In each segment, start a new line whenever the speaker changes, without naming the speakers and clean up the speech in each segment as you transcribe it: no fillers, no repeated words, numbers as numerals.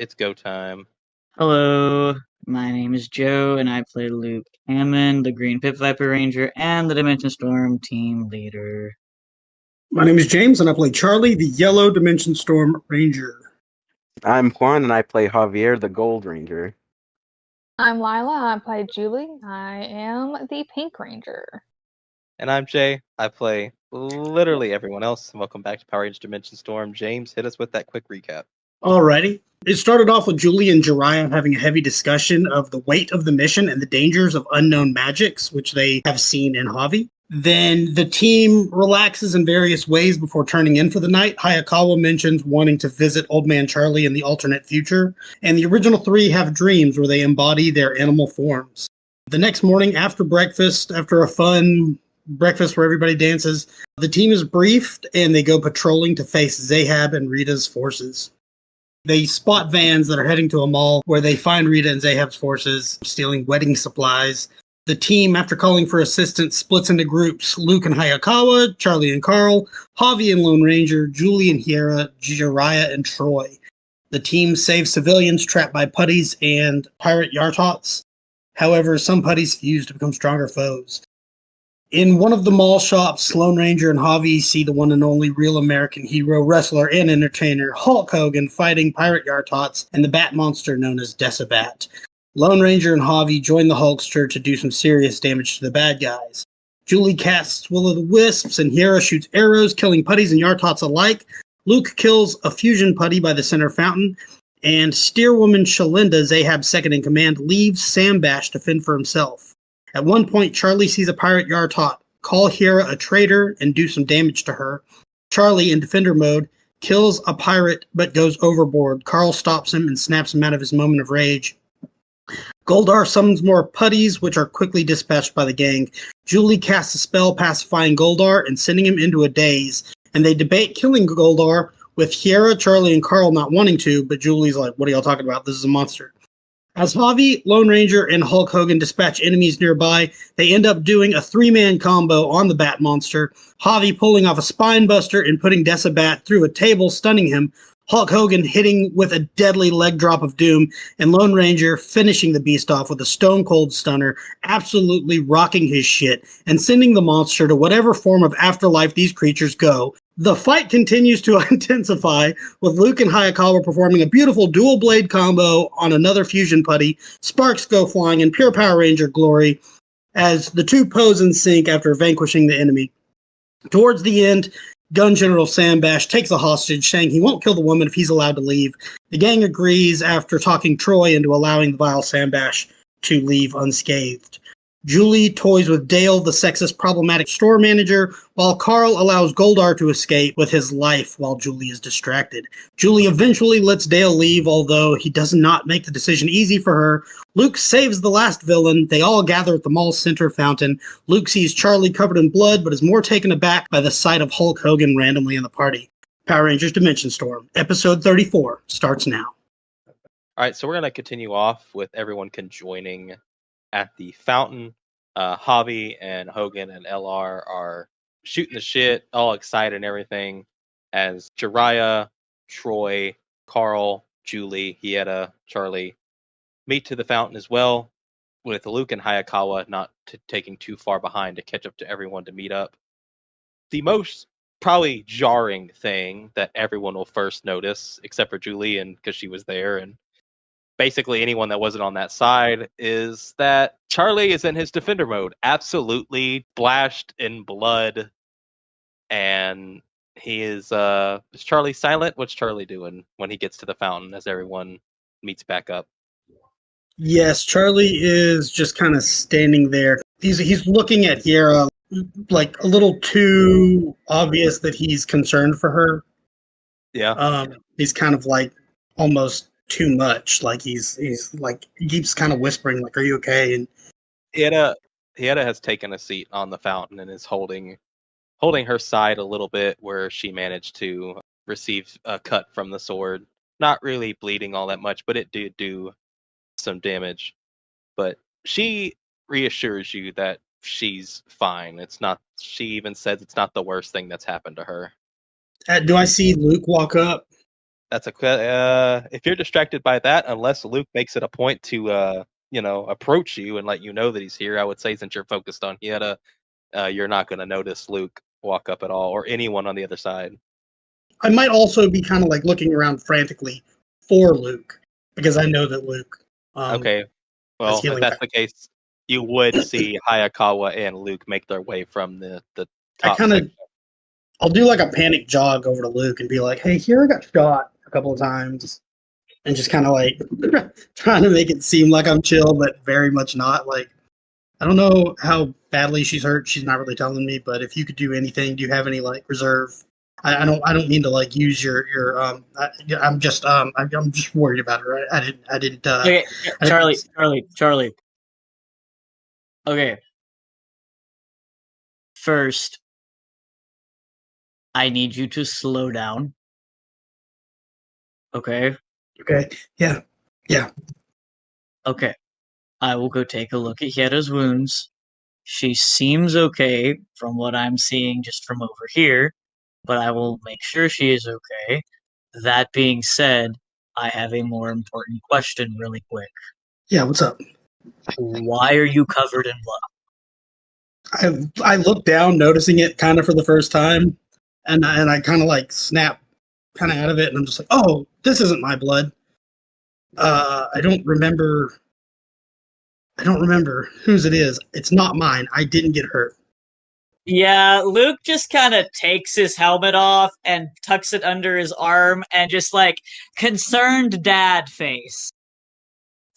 It's go time.
Hello, my name is Joe, and I play Luke Hammond, the Green Pit Viper Ranger, and the Dimension Storm team leader.
My name is James, and I play Charlie, the Yellow Dimension Storm Ranger.
I'm Juan, and I play Javier, the Gold Ranger.
I'm Lila, I play Julie. I am the Pink Ranger.
And I'm Jay. I play literally everyone else. Welcome back to Power Rangers Dimension Storm. James, hit us with that quick recap.
Alrighty. It started off with Julie and Jiraiya having a heavy discussion of the weight of the mission and the dangers of unknown magics, which they have seen in Javi. Then the team relaxes in various ways before turning in for the night. Hayakawa mentions wanting to visit Old Man Charlie in the alternate future, and the original three have dreams where they embody their animal forms. The next morning, after breakfast, after a fun breakfast where everybody dances, the team is briefed and they go patrolling to face Zahab and Rita's forces. They spot vans that are heading to a mall where they find Rita and Zahab's forces stealing wedding supplies. The team, after calling for assistance, splits into groups: Luke and Hayakawa, Charlie and Carl, Javi and Lone Ranger, Julie and Hiera, Jiraiya and Troy. The team saves civilians trapped by putties and pirate Yartots. However, some putties fuse to become stronger foes. In one of the mall shops, Lone Ranger and Javi see the one and only real American hero, wrestler, and entertainer Hulk Hogan fighting pirate Yartots and the bat monster known as Decibat. Lone Ranger and Javi join the Hulkster to do some serious damage to the bad guys. Julie casts Will-o'-the-Wisps and Hiera shoots arrows, killing putties and Yartots alike. Luke kills a fusion putty by the center fountain, and Steerwoman Shalinda, Zahab's second in command, leaves Sam Bash to fend for himself. At one point, Charlie sees a pirate Yartot, call Hiera a traitor, and do some damage to her. Charlie, in defender mode, kills a pirate but goes overboard. Carl stops him and snaps him out of his moment of rage. Goldar summons more putties, which are quickly dispatched by the gang. Julie casts a spell pacifying Goldar and sending him into a daze, and they debate killing Goldar, with Hiera, Charlie, and Carl not wanting to, but Julie's like, what are y'all talking about? This is a monster. As Javi, Lone Ranger, and Hulk Hogan dispatch enemies nearby, they end up doing a three-man combo on the Bat Monster, Javi pulling off a spine buster and putting Decibat through a table, stunning him, Hulk Hogan hitting with a deadly leg drop of doom, and Lone Ranger finishing the beast off with a stone-cold stunner, absolutely rocking his shit, and sending the monster to whatever form of afterlife these creatures go. The fight continues to intensify, with Luke and Hayakawa performing a beautiful dual blade combo on another fusion putty. Sparks go flying in pure Power Ranger glory as the two pose in sync after vanquishing the enemy. Towards the end, Gun General Sam Bash takes a hostage, saying he won't kill the woman if he's allowed to leave. The gang agrees after talking Troy into allowing the vile Sam Bash to leave unscathed. Julie toys with Dale, the sexist problematic store manager, while Carl allows Goldar to escape with his life while Julie is distracted. Julie eventually lets Dale leave, although he does not make the decision easy for her. Luke saves the last villain. They all gather at the mall's center fountain. Luke sees Charlie covered in blood, but is more taken aback by the sight of Hulk Hogan randomly in the party. Power Rangers Dimension Storm, episode 34, starts now.
All right, so we're going to continue off with everyone conjoining at the fountain. Javi and Hogan and LR are shooting the shit, all excited and everything, as Jiraiya, Troy, Carl, Julie, Hiera, Charlie meet to the fountain as well, with Luke and Hayakawa not taking too far behind to catch up to everyone to meet up. The most probably jarring thing that everyone will first notice, except for Julie, and because she was there, and basically anyone that wasn't on that side, is that Charlie is in his defender mode, absolutely splashed in blood, and he is Charlie silent? What's Charlie doing when he gets to the fountain as everyone meets back up?
Yes, Charlie is just kind of standing there. He's looking at Hiera, like a little too obvious that he's concerned for her.
Yeah.
He's kind of like almost too much. Like he's like he keeps kind of whispering, like, "Are you okay?" And
Hiera has taken a seat on the fountain and is holding her side a little bit, where she managed to receive a cut from the sword. Not really bleeding all that much, but it did do some damage. But she reassures you that she's fine. It's not. She even says it's not the worst thing that's happened to her.
do I see Luke walk up?
That's if you're distracted by that, unless Luke makes it a point to approach you and let you know that he's here, I would say since you're focused on Hieta, you're not going to notice Luke walk up at all or anyone on the other side.
I might also be kind of like looking around frantically for Luke because I know that Luke.
Okay, well, if that's the case, you would see Hayakawa and Luke make their way from the top section.
I'll do like a panic jog over to Luke and be like, "Hey, here I got shot a couple of times," and just kind of like trying to make it seem like I'm chill, but very much not. Like, I don't know how badly she's hurt. She's not really telling me, but if you could do anything, do you have any like reserve? I don't mean to like use your I'm just worried about her. I didn't.
Okay, Charlie. Okay. First, I need you to slow down. Okay.
Okay. Yeah.
Okay. I will go take a look at Hieta's wounds. She seems okay from what I'm seeing just from over here, but I will make sure she is okay. That being said, I have a more important question really quick.
Yeah, what's up?
Why are you covered in blood?
I looked down, noticing it kind of for the first time, and I kind of like snap kind of out of it, and I'm just like, oh, this isn't my blood. I don't remember whose it is. It's not mine. I didn't get hurt.
Yeah, Luke just kind of takes his helmet off and tucks it under his arm and just like concerned dad face.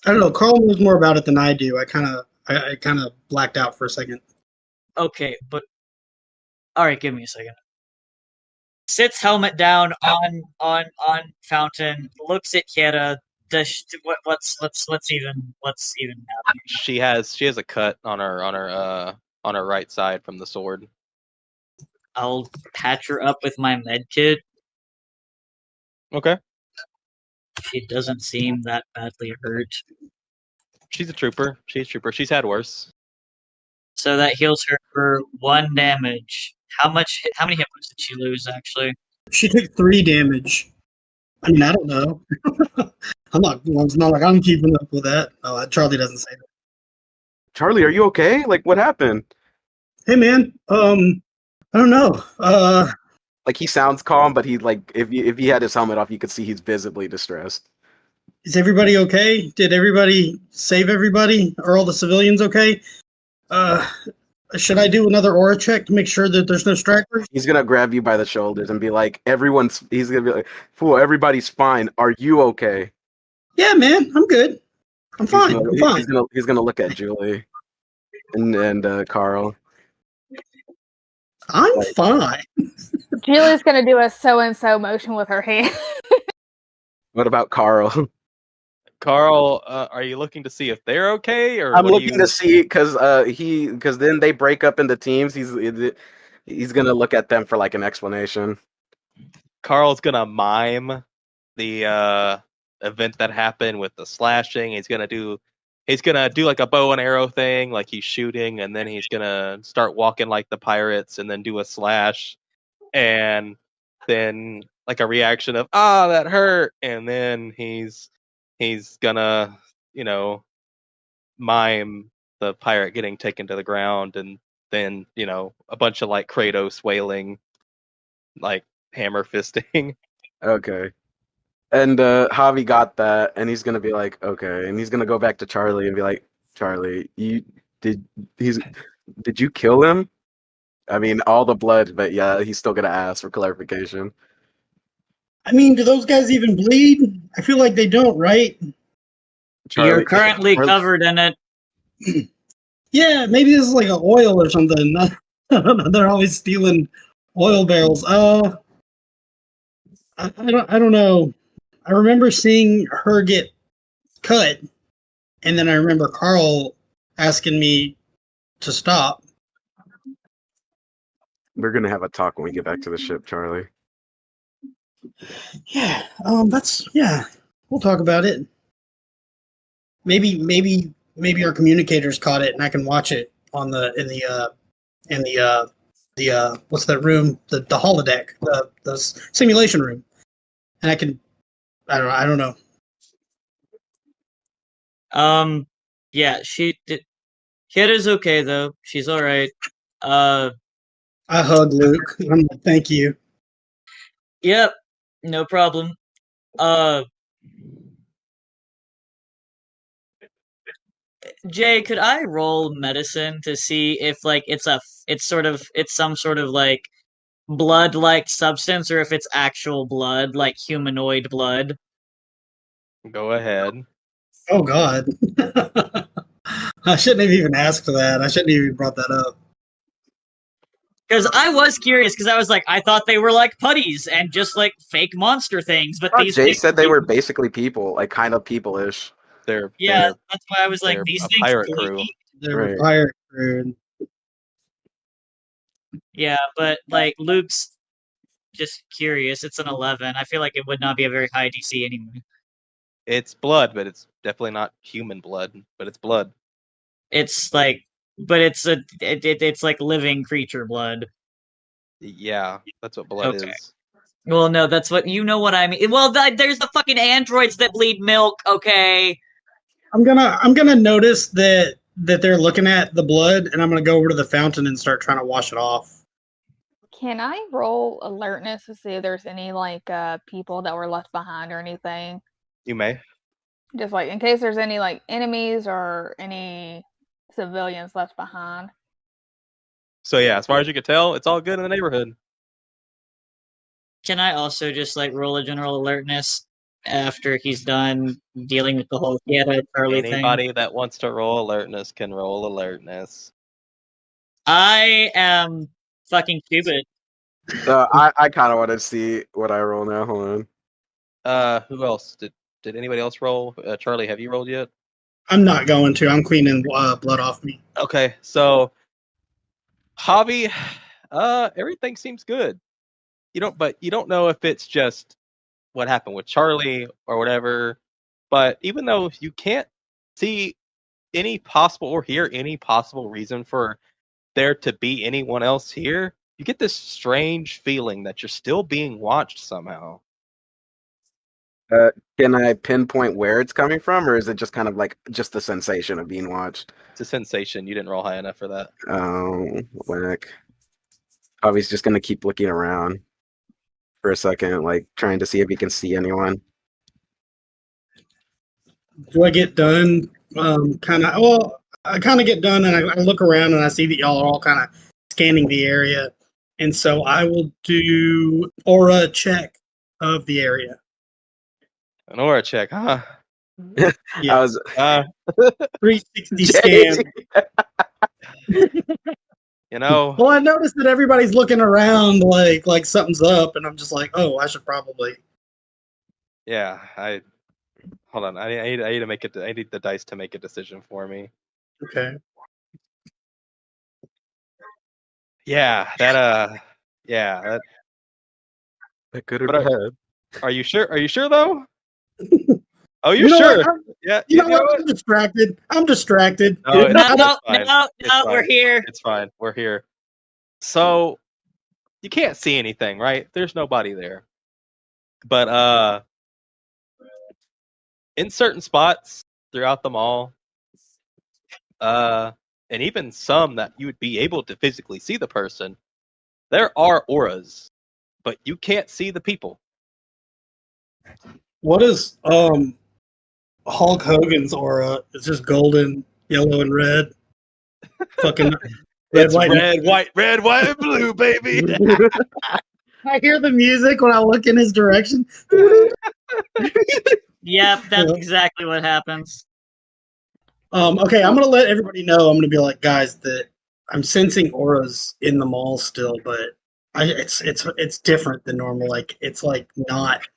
I don't know. Carl knows more about it than I do. I kind of blacked out for a second.
Okay, but all right, give me a second. Sits helmet down on Fountain. Looks at Hieta. What's even happening?
She has a cut on her right side from the sword.
I'll patch her up with my med kit.
Okay.
She doesn't seem that badly hurt.
She's a trooper. She's had worse.
So that heals her for 1 damage. How many hit points did she lose, actually?
She took 3 damage. I mean, I don't know. It's not like I'm keeping up with that. Oh, Charlie doesn't say that.
Charlie, are you okay? Like, what happened?
Hey, man. I don't know.
Like, he sounds calm, but he like if he had his helmet off, you could see he's visibly distressed.
Is everybody okay? Did everybody save everybody? Are all the civilians okay? Should I do another aura check to make sure that there's no strikers?
He's gonna grab you by the shoulders and be like, he's gonna be like, fool, everybody's fine. Are you okay?
Yeah, man, I'm good. I'm fine. I'm fine.
He's gonna look at Julie and Carl.
I'm fine.
Julie's gonna do a so-and-so motion with her hand.
What about Carl?
Carl, are you looking to see if they're okay, or
I'm looking to see because then they break up into teams. He's gonna look at them for like an explanation.
Carl's gonna mime the event that happened with the slashing. He's gonna do like a bow and arrow thing, like he's shooting, and then he's gonna start walking like the pirates, and then do a slash, and then like a reaction of that hurt, and then he's gonna mime the pirate getting taken to the ground, and then a bunch of like Kratos wailing, like hammer fisting.
Okay. And Javi got that, and he's gonna be like, okay, and he's gonna go back to Charlie and be like, Charlie, did you kill him? I mean, all the blood, but yeah, he's still gonna ask for clarification.
I mean, do those guys even bleed? I feel like they don't, right?
You're currently covered in it.
Yeah, maybe this is like an oil or something. They're always stealing oil barrels. I don't know. I remember seeing her get cut, and then I remember Carl asking me to stop.
We're gonna have a talk when we get back to the ship, Charlie.
Yeah, we'll talk about it. Maybe our communicators caught it, and I can watch it on the what's that room? The holodeck, the simulation room, and I can I don't know.
Yeah, Kira's okay though. She's all right.
I hug Luke. I'm like, thank you.
Yep, no problem. Jay, could I roll medicine to see if like it's some sort of like blood-like substance, or if it's actual blood, like humanoid blood?
Go ahead.
Oh God. I shouldn't have even asked for that. I shouldn't have even brought that up.
Because I was curious, because I was like, I thought they were like putties and just like fake monster things, but these
Jay
things
said they were basically people, like kind of people-ish.
Yeah, that's why I was like,
they're
these
a
things
pirate
could
crew.
eat.
They're
Right.
pirate crew.
Yeah, but like Luke's just curious. It's an 11. I feel like it would not be a very high DC anyway.
It's blood, but it's definitely not human blood. But it's blood.
It's like, but it's like living creature blood.
Yeah, that's what blood
Okay.
is.
Well, no, that's what you know what I mean. Well, there's the fucking androids that bleed milk. Okay.
I'm gonna notice that they're looking at the blood, and I'm gonna go over to the fountain and start trying to wash it off.
Can I roll alertness to see if there's any like people that were left behind or anything?
You may.
Just like in case there's any like enemies or any civilians left behind.
So yeah, as far as you can tell, it's all good in the neighborhood.
Can I also just like roll a general alertness after he's done dealing with the whole Charlie thing?
Anybody that wants to roll alertness can roll alertness.
I am fucking stupid.
I kind of want to see what I roll now. Hold on.
Who else? Did anybody else roll? Charlie, have you rolled yet?
I'm not going to. I'm cleaning blood off me.
Okay, so Javi, everything seems good. You don't know if it's just what happened with Charlie or whatever. But even though you can't see any possible or hear any possible reason for there to be anyone else here, you get this strange feeling that you're still being watched somehow.
Can I pinpoint where it's coming from, or is it just kind of like just the sensation of being watched?
It's a sensation. You didn't roll high enough for that.
Oh, whack. Javi's just gonna keep looking around for a second, like trying to see if he can see anyone.
Do I get done? I kind of get done, and I look around, and I see that y'all are all kind of scanning the area, and so I will do aura check of the area.
An aura check, huh?
Yeah.
I was
360 scan.
You know.
Well, I noticed that everybody's looking around like something's up, and I'm just like, oh, I should probably.
Yeah, hold on. I need to make it. I need the dice to make a decision for me.
Okay.
Yeah, that
good or
But
bad.
Are you sure? Are you sure though? Oh,
You
you're
know
sure?
what?
Yeah.
You know what? I'm distracted. I'm distracted.
No, it's
No,
fine.
no,
It's
no,
fine.
we're here.
It's fine. We're here. So you can't see anything, right? There's nobody there. But in certain spots throughout the mall, and even some that you would be able to physically see the person, there are auras, but you can't see the people.
What is Hulk Hogan's aura? It's just golden, yellow, and red. Fucking
It's red, white, and blue, baby.
I hear the music when I look in his direction.
Yep, that's exactly what happens.
Okay, I'm gonna let everybody know. I'm gonna be like, guys, that I'm sensing auras in the mall still, but it's different than normal. Like it's like not.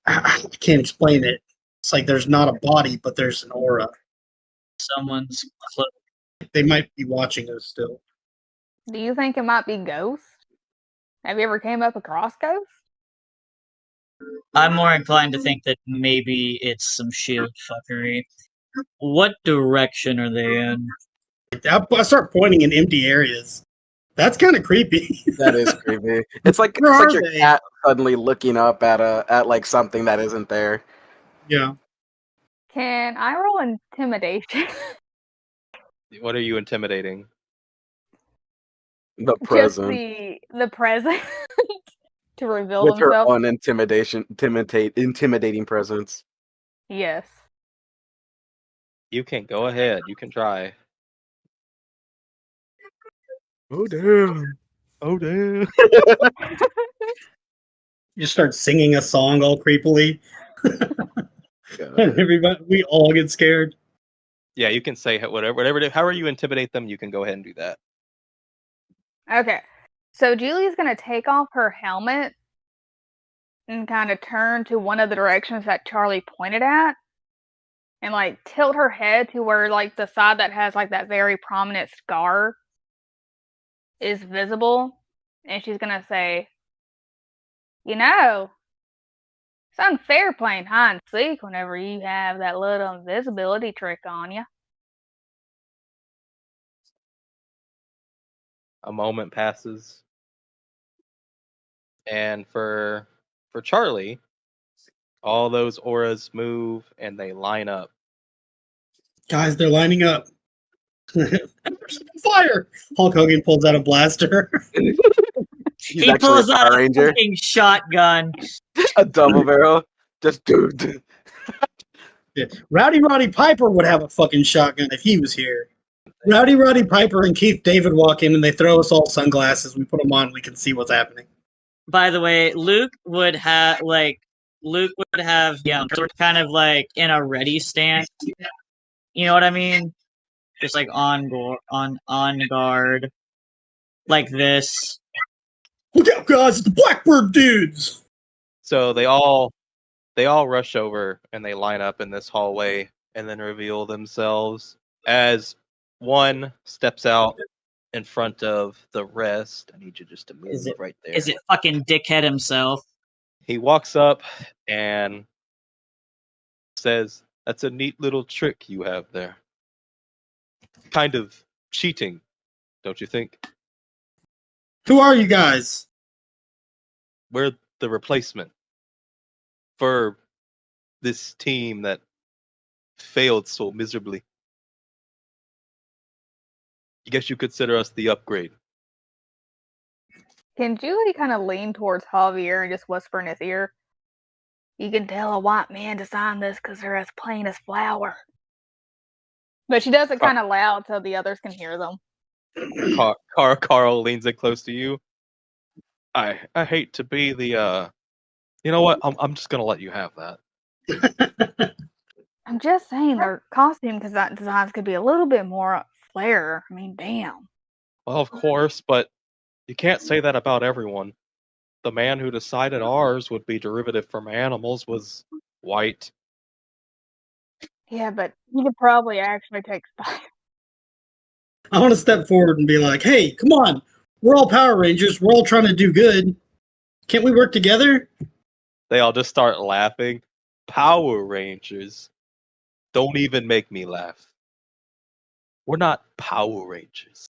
I can't explain it. It's like there's not a body, but there's an aura.
Someone's close.
They might be watching us still.
Do you think it might be ghosts? Have you ever came up across ghosts?
I'm more inclined to think that maybe it's some shield fuckery. What direction are they in?
I start pointing in empty areas. That's kind of creepy.
That is creepy. It's like
Where are
your
they?
cat suddenly looking up at like something that isn't there.
Yeah.
Can I roll intimidation?
What are you intimidating?
The
Just
present
the present to reveal
with her
themselves.
own intimidating presence.
Yes.
You can go ahead. You can try.
Oh damn! Oh damn!
You start singing a song all creepily,
God.
and everybody, we all get scared.
Yeah, you can say whatever. However you intimidate them, you can go ahead and do that.
Okay. So Julie's gonna take off her helmet and kind of turn to one of the directions that Charlie pointed at, and like tilt her head to where like the side that has like that very prominent scar is visible, and she's gonna say, "You know, it's unfair playing hide and seek whenever you have that little invisibility trick on you."
A moment passes, and for Charlie, all those auras move and they line up.
Guys, they're lining up. Fire! Hulk Hogan pulls out a blaster.
He's
He
actually
pulls
a
out
Power
a
Ranger,
fucking shotgun.
a double barrel. Just dude.
Rowdy Piper would have a fucking shotgun if he was here. Rowdy Piper and Keith David walk in and they throw us all sunglasses. We put them on, we can see what's happening.
By the way, Luke would have kind of like in a ready stance. You know what I mean? Just like on guard, like this.
Look out, guys! It's the Blackbird dudes.
So they all rush over and they line up in this hallway and then reveal themselves as one steps out in front of the rest. I need you just to move right there.
Is it fucking dickhead himself?
He walks up and says, "That's a neat little trick you have there. Kind of cheating, don't you think?
Who are you guys?
We're the replacement for this team that failed so miserably. I guess you consider us the upgrade."
Can Julie kind of lean towards Javier and just whisper in his ear, "You can tell a white man designed this because they're as plain as flour." But she does it kind of loud so the others can hear them.
Carl leans it close to you. I hate to be the you know what? I'm just gonna let you have that.
I'm just saying their costume designs could be a little bit more flair. I mean, damn.
Well, of course, but you can't say that about everyone. The man who decided ours would be derivative from animals was white.
Yeah, but you could probably actually take spot.
I want to step forward and be like, hey, come on. We're all Power Rangers. We're all trying to do good. Can't we work together?
They all just start laughing. Power Rangers. Don't even make me laugh. We're not Power Rangers.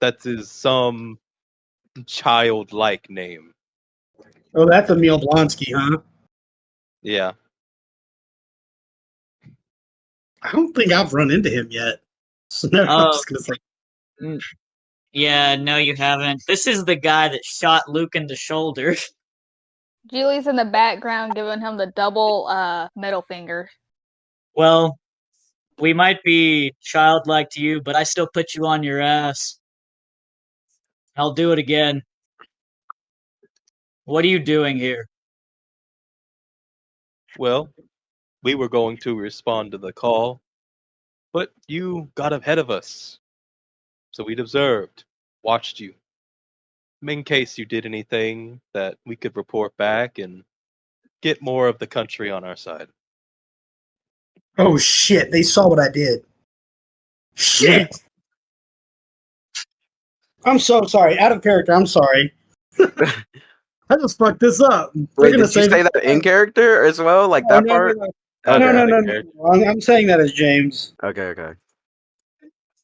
That is some childlike name.
Oh, that's Emil Blonsky, huh?
Yeah.
I don't think I've run into him yet. So now I'm just gonna say,
Yeah, no, you haven't. This is the guy that shot Luke in the shoulder.
Julie's in the background giving him the double middle finger.
Well, we might be childlike to you, but I still put you on your ass. I'll do it again. What are you doing here?
Well, we were going to respond to the call, but you got ahead of us. So we'd observed, watched you. In case you did anything that we could report back and get more of the country on our side.
oh shit, they saw what I did. Shit! I'm so sorry. Out of character, I'm sorry. I just fucked this up.
Wait, did you say that in character as well? Like that part?
No.
Okay.
I'm saying that as James.
Okay.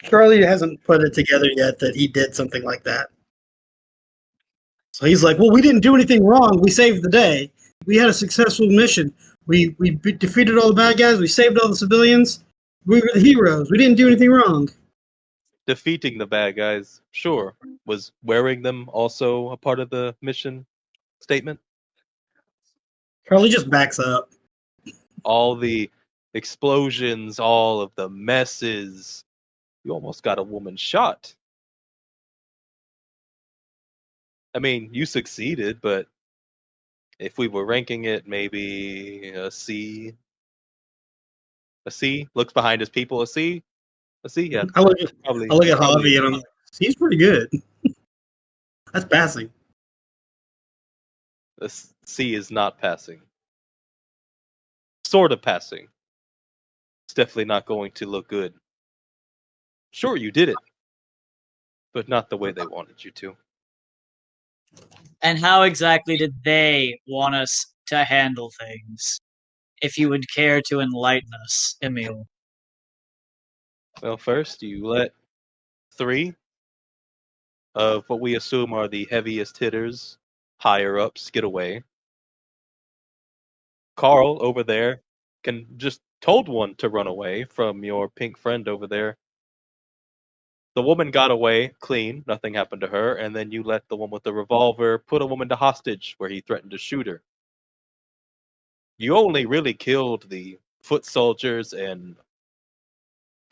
Charlie hasn't put it together yet that he did something like that. So he's like, well, we didn't do anything wrong. We saved the day. We had a successful mission. We defeated all the bad guys. We saved all the civilians. We were the heroes. We didn't do anything wrong.
Defeating the bad guys, sure. Was wearing them also a part of the mission statement?
Charlie just backs up.
All the explosions, all of the messes. You almost got a woman shot. I mean, you succeeded, but if we were ranking it, maybe a C. A C. Looks behind his people. A C. A C. Yeah.
I look
Probably.
at
probably
Javi and I'm like, he's pretty good. That's passing.
a C is not passing. Sort of passing. It's definitely not going to look good. Sure, you did it, but not the way they wanted you to.
And how exactly did they want us to handle things? If you would care to enlighten us, Emil.
Well, first, you let 3 of what we assume are the heaviest hitters, higher ups, get away. Carl over there can just told one to run away from your pink friend over there. The woman got away clean, nothing happened to her, and then you let the one with the revolver put a woman to hostage where he threatened to shoot her. You only really killed the foot soldiers and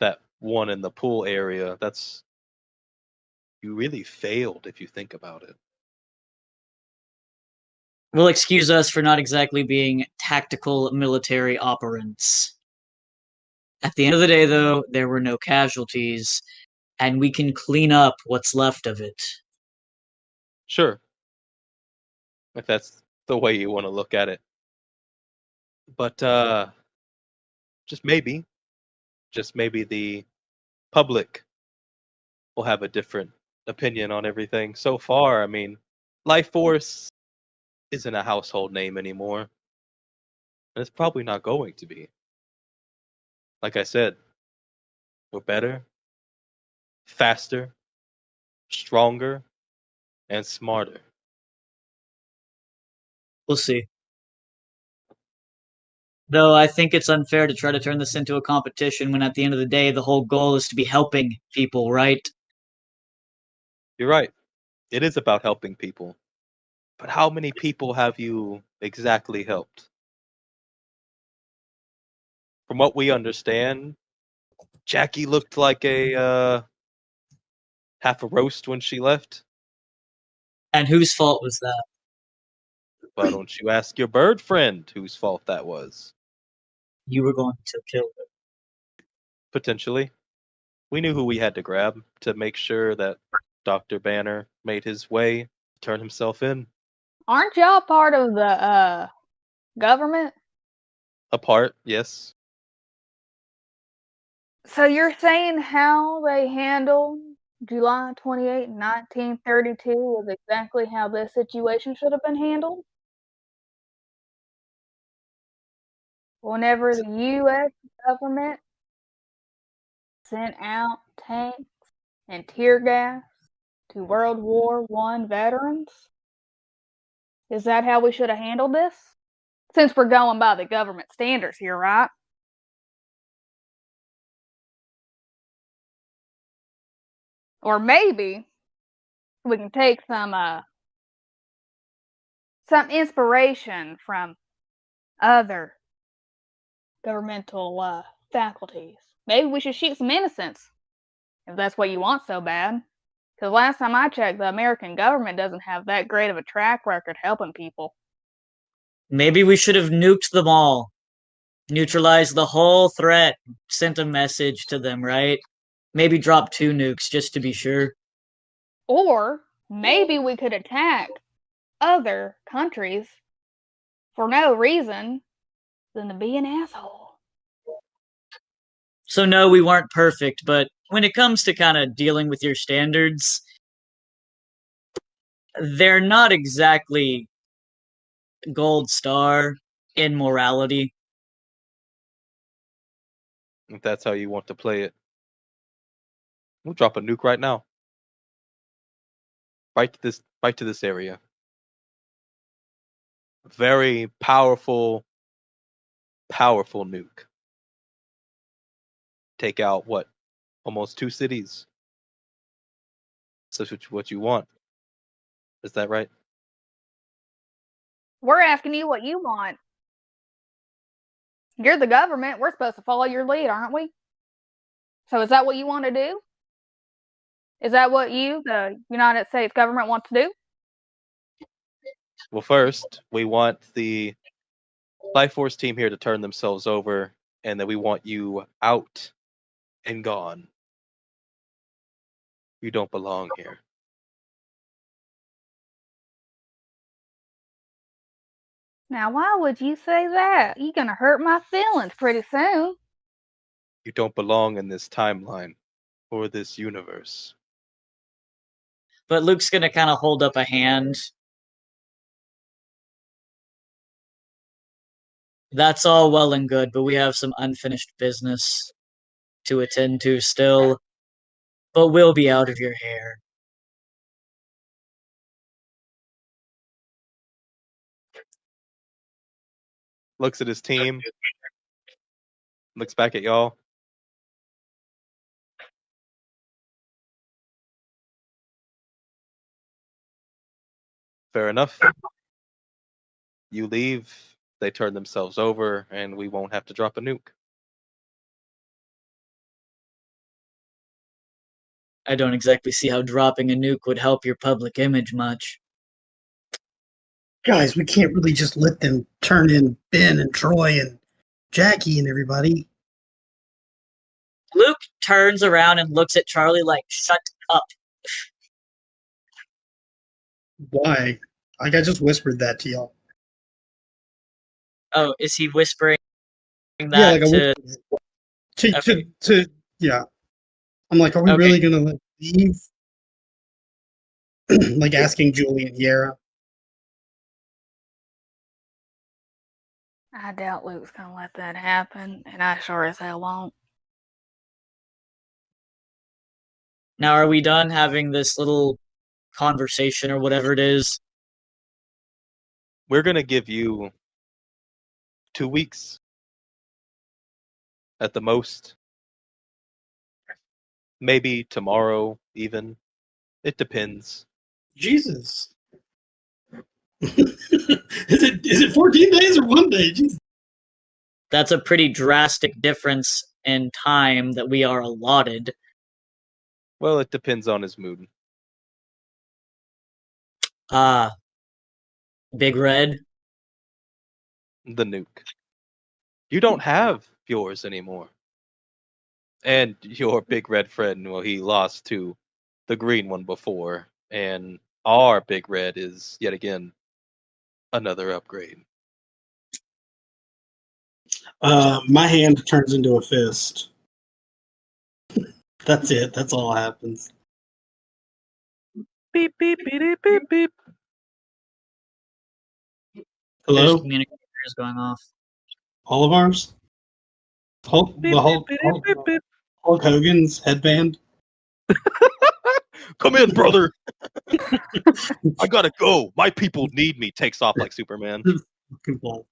that one in the pool area. You really failed if you think about it.
Will excuse us for not exactly being tactical military operants. At the end of the day, though, there were no casualties, and we can clean up what's left of it.
Sure. If that's the way you want to look at it. But just maybe the public will have a different opinion on everything. So far, I mean, Life Force isn't a household name anymore. And it's probably not going to be. Like I said, we're better, faster, stronger, and smarter.
We'll see. Though I think it's unfair to try to turn this into a competition when at the end of the day the whole goal is to be helping people, right?
You're right. It is about helping people. But how many people have you exactly helped? From what we understand, Jackie looked like a half a roast when she left.
And whose fault was that?
Why don't you ask your bird friend whose fault that was?
You were going to kill her.
Potentially. We knew who we had to grab to make sure that Dr. Banner made his way, turn himself in.
Aren't y'all part of the government?
Apart, yes.
So you're saying how they handled July 28, 1932 was exactly how this situation should have been handled? Whenever the U.S. government sent out tanks and tear gas to World War I veterans? Is that how we should have handled this? Since we're going by the government standards here, right? Or maybe we can take some inspiration from other governmental faculties. Maybe we should shoot some innocents, if that's what you want so bad. Because last time I checked, the American government doesn't have that great of a track record helping people.
Maybe we should have nuked them all. Neutralized the whole threat. Sent a message to them, right? Maybe drop 2 nukes just to be sure.
Or maybe we could attack other countries for no reason than to be an asshole.
So no, we weren't perfect, but when it comes to kind of dealing with your standards, they're not exactly gold star in morality.
If that's how you want to play it. We'll drop a nuke right now. Right to this area. very powerful nuke. Take out what? Almost 2 cities. So that's what you want. Is that right?
We're asking you what you want. You're the government. We're supposed to follow your lead, aren't we? So is that what you want to do? Is that what you, the United States government, wants to do?
Well, first, we want the Life Force team here to turn themselves over, and then we want you out and gone. You don't belong here.
Now, why would you say that? You're going to hurt my feelings pretty soon.
You don't belong in this timeline or this universe.
But Luke's gonna kind of hold up a hand. That's all well and good, but we have some unfinished business to attend to still. But we'll be out of your hair.
Looks at his team. Looks back at y'all. Fair enough. You leave, they turn themselves over, and we won't have to drop a nuke.
I don't exactly see how dropping a nuke would help your public image much.
Guys, we can't really just let them turn in Ben and Troy and Jackie and everybody.
Luke turns around and looks at Charlie like, shut up.
Why? Like I just whispered that to y'all.
Oh, is he whispering
Yeah,
that
like I
to...
whispered
Okay.
to yeah. I'm like, are we
Okay.
really gonna leave? Like asking Julie and Yara.
I doubt Luke's going to let that happen, and I sure as hell won't.
Now, are we done having this little conversation or whatever it is?
We're going to give you 2 weeks at the most. Maybe tomorrow, even. It depends.
Jesus. Is it 14 days or 1 day? Jesus.
That's a pretty drastic difference in time that we are allotted.
Well, it depends on his mood.
Big Red?
The nuke. You don't have yours anymore. And your big red friend, well, he lost to the green one before. And our big red is, yet again, another upgrade.
My hand turns into a fist. That's it. That's all happens.
Beep, beep, beep, beep, beep.
There's
Hello?
communicators going off.
All of ours? Hulk,
Beep,
the Hulk,
beep, beep, beep, beep.
Hulk Hogan's headband?
Come in, brother. I gotta go. My people need me. Takes off like Superman.
Cool.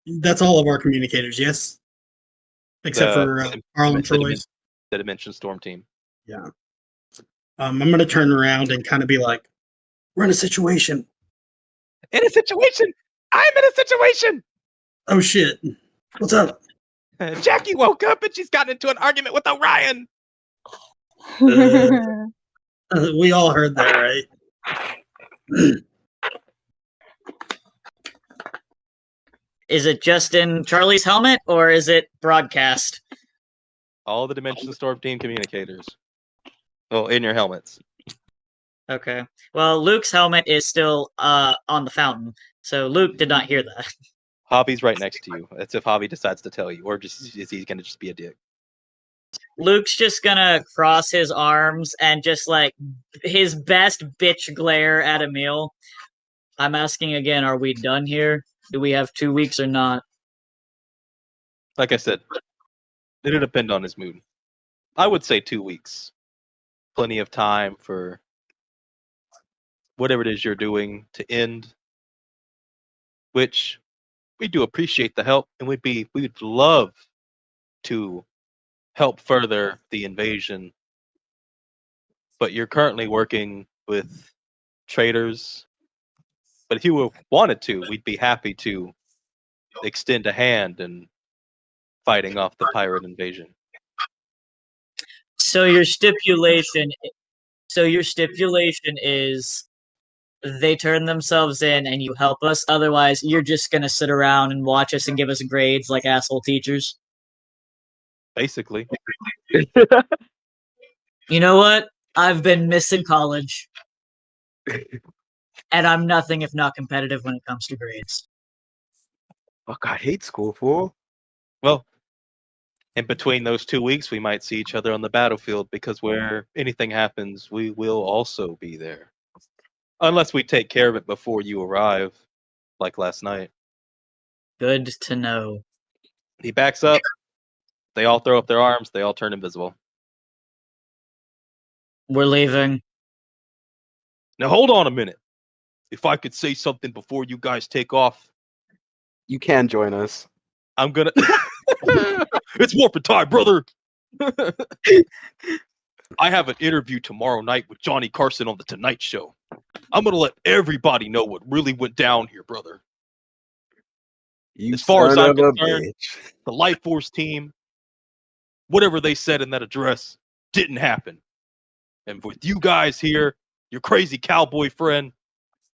That's all of our communicators, yes? Except for Carl and Troy's.
The Dimension Storm team.
Yeah. I'm going to turn around and kind of be like, we're in a situation.
In a situation! I'm in a situation!
Oh, shit. What's up?
Jackie woke up and she's gotten into an argument with Orion.
We all heard that, right?
Is it just in Charlie's helmet, or is it broadcast?
All the Dimension Storm team communicators. Well, in your helmets.
Okay. Well, Luke's helmet is still on the fountain, so Luke did not hear that.
Javi's right next to you. That's if Javi decides to tell you, or just is he gonna just be a dick?
Luke's just gonna cross his arms and just like his best bitch glare at Emil. I'm asking again, are we done here? Do we have 2 weeks or not?
Like I said, it'll depend on his mood. I would say 2 weeks. Plenty of time for whatever it is you're doing to end. Which we do appreciate the help, and we'd love to help further the invasion. But you're currently working with traders. But if you wanted to, we'd be happy to extend a hand in fighting off the pirate invasion.
So your stipulation is they turn themselves in and you help us. Otherwise, you're just gonna sit around and watch us and give us grades like asshole teachers.
Basically,
You know what? I've been missing college. And I'm nothing if not competitive when it comes to grades.
Fuck, I hate school, fool.
well, in between those 2 weeks, we might see each other on the battlefield because where anything happens, we will also be there. Unless we take care of it before you arrive, like last night.
Good to know.
He backs up. They all throw up their arms. They all turn invisible.
We're leaving.
Now, hold on a minute. If I could say something before you guys take off,
You can join us.
I'm gonna. It's morphin' time, brother. I have an interview tomorrow night with Johnny Carson on the Tonight Show. I'm gonna let everybody know what really went down here, brother.
You
As far as
son
I'm
of a
concerned,
bitch.
the Life Force team, whatever they said in that address, didn't happen. And with you guys here, your crazy cowboy friend,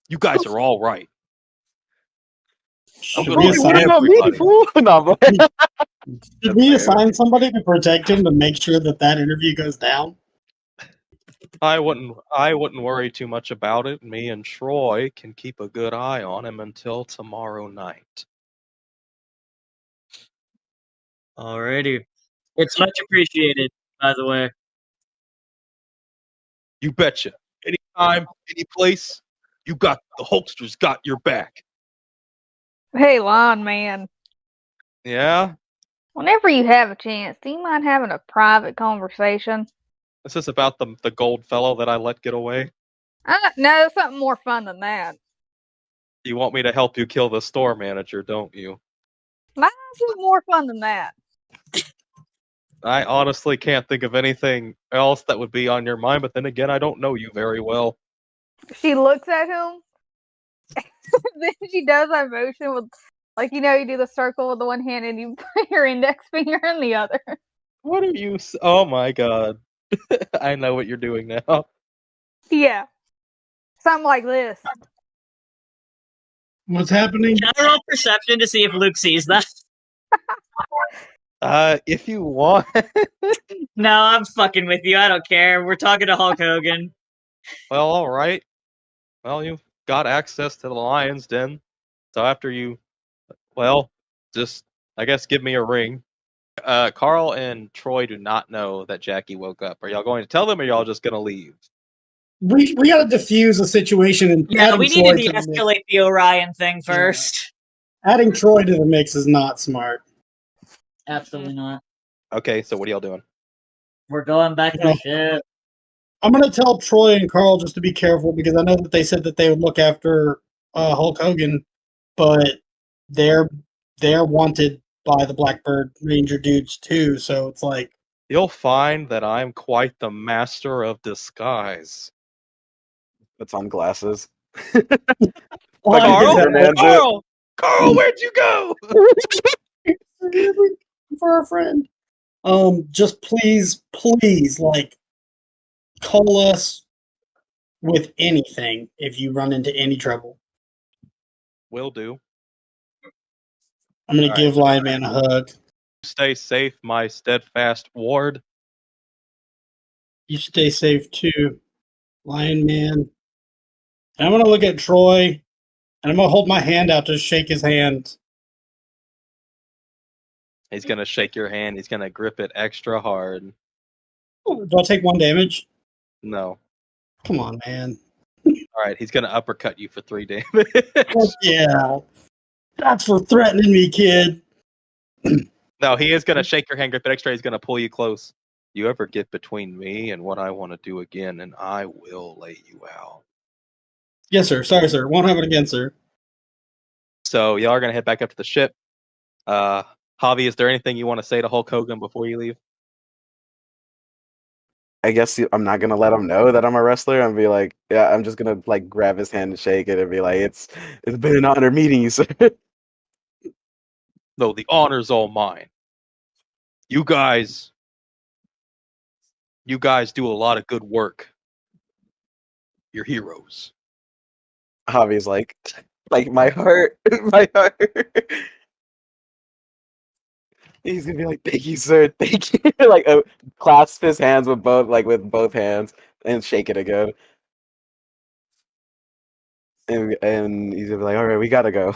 you guys are all right. I'm
Should
gonna
we
let
What
assign,
about me,
everybody.
fool? No, but
should we assign somebody to protect him to make sure that that interview goes down?
I wouldn't worry too much about it. Me and Troy can keep a good eye on him until tomorrow night.
Alrighty. It's much appreciated, by the way.
You betcha. Anytime, any place, you got the Hulksters got your back.
Hey, Lawn Man.
Yeah?
Whenever you have a chance, do you mind having a private conversation?
This is about the gold fellow that I let get away.
No, something more fun than that.
You want me to help you kill the store manager, don't you?
Mine's is more fun than that.
I honestly can't think of anything else that would be on your mind, but then again, I don't know you very well.
She looks at him, then she does that motion with, like, you do the circle with the one hand and you put your index finger in the other.
What are you? Oh my god. I know what you're doing now.
Yeah. Something like this.
What's happening?
Can I roll perception to see if Luke sees that?
If you want.
No, I'm fucking with you. I don't care. We're talking to Hulk Hogan.
Well, all right. Well, you've got access to the lion's den. So after you, well, just I guess give me a ring. Carl and Troy do not know that Jackie woke up. Are y'all going to tell them, or y'all just gonna leave?
We got to diffuse the situation and
Yeah,
adding
we need
Troy
to
to the mix.
de-escalate the Orion thing first.
Adding Troy to the mix is not smart.
Absolutely not.
Okay, so what are y'all doing?
We're going back to the ship.
I'm gonna tell Troy and Carl just to be careful because I know that they said that they would look after Hulk Hogan, but they're wanted by the Blackbird Ranger dudes too. So it's like
You'll find that I'm quite the master of disguise.
Puts on glasses.
Like,
Carl,
Superman's it.
Carl, where'd you go?
for our friend. Just please, like, call us with anything if you run into any trouble.
Will do.
I'm gonna
All
give Lion Man a hug.
Stay safe, my steadfast ward.
You stay safe too, Lion Man. And I'm gonna look at Troy, and I'm gonna hold my hand out to shake his hand.
He's gonna shake your hand. He's gonna grip it extra hard.
Do I take 1 damage?
No.
Come on, man.
All right, he's gonna uppercut you for 3 damage.
Fuck yeah. That's for threatening me, kid.
No, he is gonna shake your hand, grip it extra. He's gonna pull you close. You ever get between me and what I want to do again, and I will lay you out.
Yes, sir. Sorry, sir. Won't have it again, sir.
So y'all are gonna head back up to the ship. Javi, is there anything you want to say to Hulk Hogan before you leave?
I guess I'm not gonna let him know that I'm a wrestler and be like, yeah, I'm just gonna like grab his hand and shake it and be like, it's been an honor meeting you, sir.
No, the honor's all mine. You guys do a lot of good work. You're heroes.
Javi's like my heart, my heart. He's gonna be like, thank you, sir, thank you. Like clasp his hands with both hands and shake it again. And he's gonna be like, all right, we gotta go.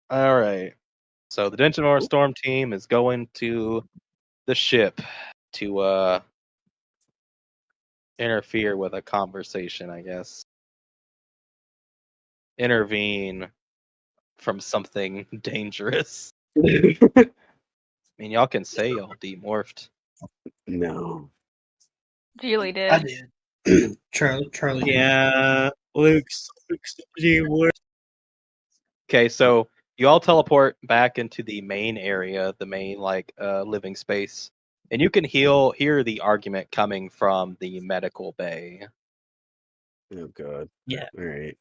All right. So the Dentonor Storm team is going to the ship to interfere with a conversation, I guess. Intervene from something dangerous. I mean, y'all can say y'all demorphed.
No.
Julie did.
I did. Charlie.
Yeah, Luke's word.
Okay, so you all teleport back into the main area, the main living space, and you can hear the argument coming from the medical bay.
Oh god.
Yeah.
All right.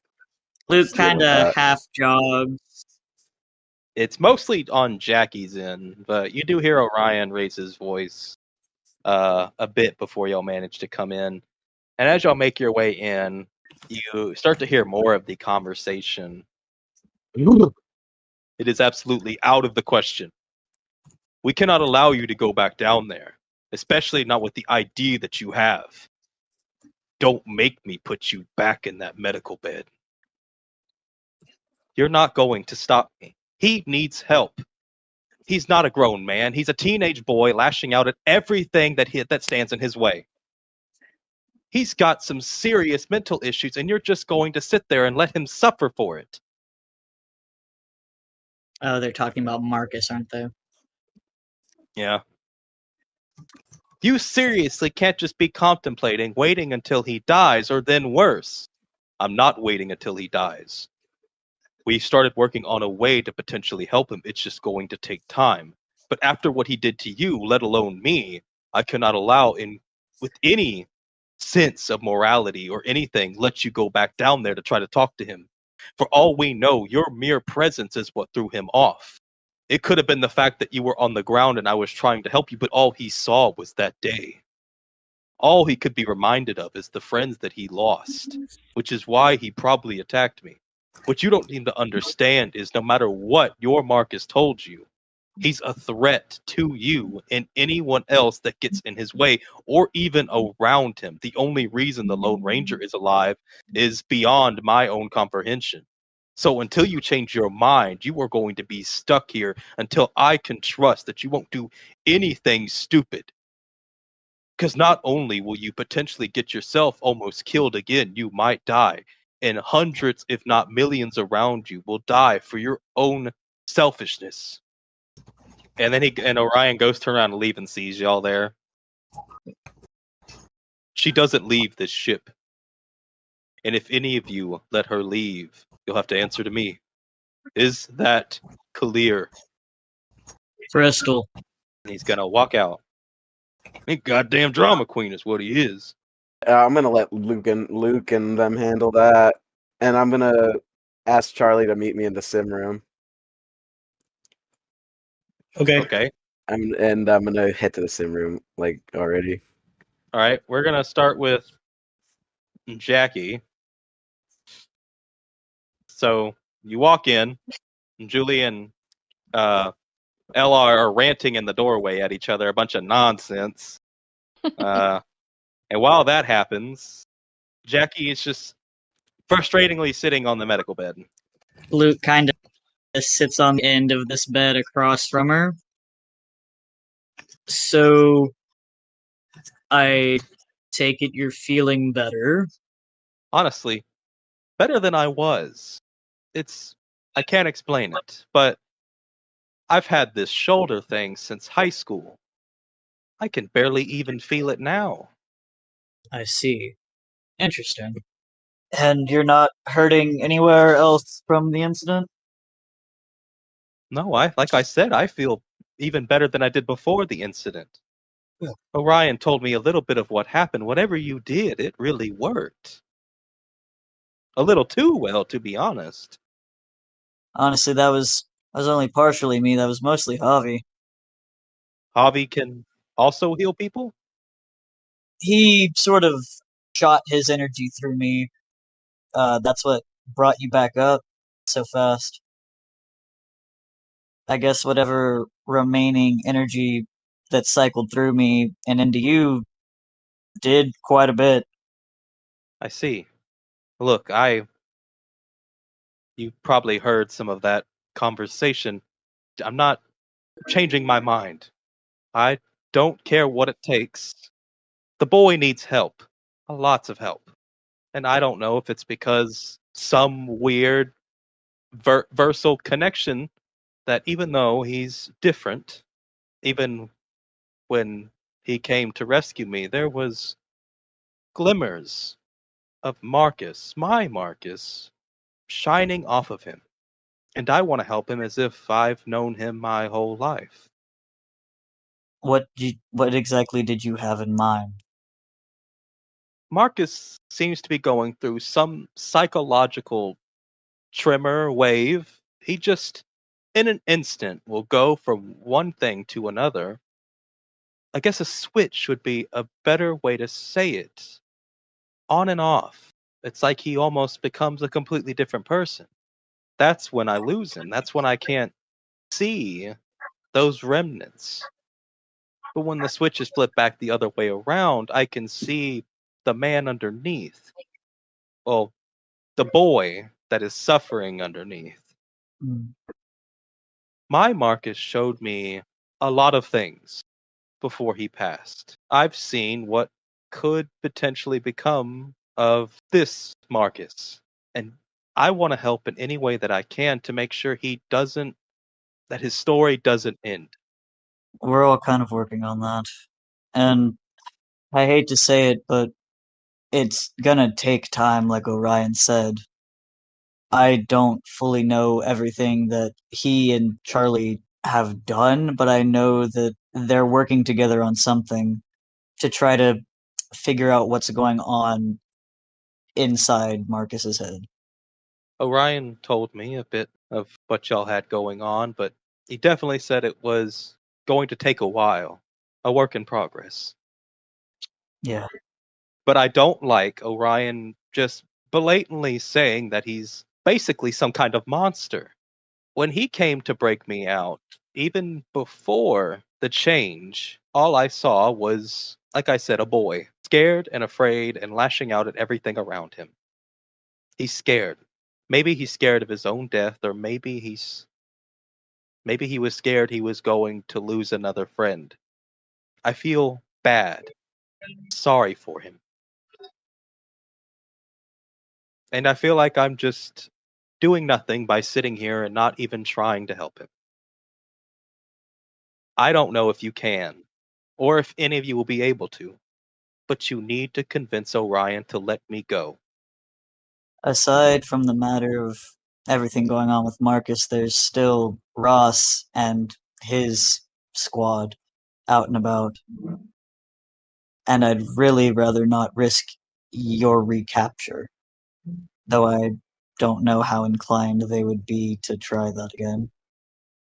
Luke
Deal with
kind of
that.
half jogs.
It's mostly on Jackie's end, but you do hear Orion raise his voice a bit before y'all manage to come in. And as y'all make your way in, you start to hear more of the conversation. It is absolutely out of the question. We cannot allow you to go back down there, especially not with the ID that you have. Don't make me put you back in that medical bed. You're not going to stop me. He needs help. He's not a grown man. He's a teenage boy lashing out at everything that stands in his way. He's got some serious mental issues, and you're just going to sit there and let him suffer for it.
Oh, they're talking about Marcus, aren't they?
Yeah. You seriously can't just be contemplating waiting until he dies, or then worse. I'm not waiting until he dies. We started working on a way to potentially help him. It's just going to take time. But after what he did to you, let alone me, I cannot allow with any sense of morality or anything, let you go back down there to try to talk to him. For all we know, your mere presence is what threw him off. It could have been the fact that you were on the ground and I was trying to help you, but all he saw was that day. All he could be reminded of is the friends that he lost, which is why he probably attacked me. What you don't seem to understand is no matter what your Marcus told you, he's a threat to you and anyone else that gets in his way or even around him. The only reason the Lone Ranger is alive is beyond my own comprehension. So until you change your mind, you are going to be stuck here until I can trust that you won't do anything stupid. Because not only will you potentially get yourself almost killed again, you might die. And hundreds, if not millions around you will die for your own selfishness. And then Orion goes turn around and leave and sees y'all there. She doesn't leave this ship. And if any of you let her leave, you'll have to answer to me. Is that clear?
Crystal.
And he's gonna walk out. Goddamn drama queen is what he is.
I'm gonna let Luke and them handle that, and I'm gonna ask Charlie to meet me in the sim room.
Okay.
Okay.
I'm gonna head to the sim room like already.
All right. We're gonna start with Jackie. So you walk in, and Julie and LR are ranting in the doorway at each other, a bunch of nonsense. And while that happens, Jackie is just frustratingly sitting on the medical bed.
Luke kind of sits on the end of this bed across from her. So, I take it you're feeling better.
Honestly, better than I was. I can't explain it, but I've had this shoulder thing since high school. I can barely even feel it now.
I see. Interesting. And you're not hurting anywhere else from the incident?
No, like I said, I feel even better than I did before the incident.
Yeah.
Orion told me a little bit of what happened. Whatever you did, it really worked. A little too well, to be honest.
Honestly, that was only partially me. That was mostly Javi.
Javi can also heal people?
He sort of shot his energy through me. That's what brought you back up so fast. I guess whatever remaining energy that cycled through me and into you did quite a bit.
I see. Look, you probably heard some of that conversation. I'm not changing my mind. I don't care what it takes. The boy needs help. Lots of help. And I don't know if it's because some weird versal connection that even though he's different, even when he came to rescue me, there was glimmers of Marcus, my Marcus, shining off of him. And I want to help him as if I've known him my whole life.
What exactly did you have in mind?
Marcus seems to be going through some psychological tremor wave. He just, in an instant, will go from one thing to another. I guess a switch would be a better way to say it. On and off. It's like he almost becomes a completely different person. That's when I lose him. That's when I can't see those remnants. But when the switch is flipped back the other way around, I can see the man underneath. Well, the boy that is suffering underneath.
Hmm.
My Marcus showed me a lot of things before he passed. I've seen what could potentially become of this Marcus. And I want to help in any way that I can to make sure that his story doesn't end.
We're all kind of working on that. And I hate to say it, but it's gonna take time, like Orion said. I don't fully know everything that he and Charlie have done, but I know that they're working together on something to try to figure out what's going on inside Marcus's head.
Orion told me a bit of what y'all had going on, but he definitely said it was going to take a while, a work in progress.
Yeah.
But I don't like Orion just blatantly saying that he's basically some kind of monster. When he came to break me out, even before the change, all I saw was, like I said, a boy, scared and afraid and lashing out at everything around him. He's scared. Maybe he's scared of his own death, or maybe he was scared he was going to lose another friend. I feel bad, sorry for him. And I feel like I'm just doing nothing by sitting here and not even trying to help him. I don't know if you can, or if any of you will be able to, but you need to convince Orion to let me go.
Aside from the matter of everything going on with Marcus, there's still Ross and his squad out and about. And I'd really rather not risk your recapture, though I don't know how inclined they would be to try that again.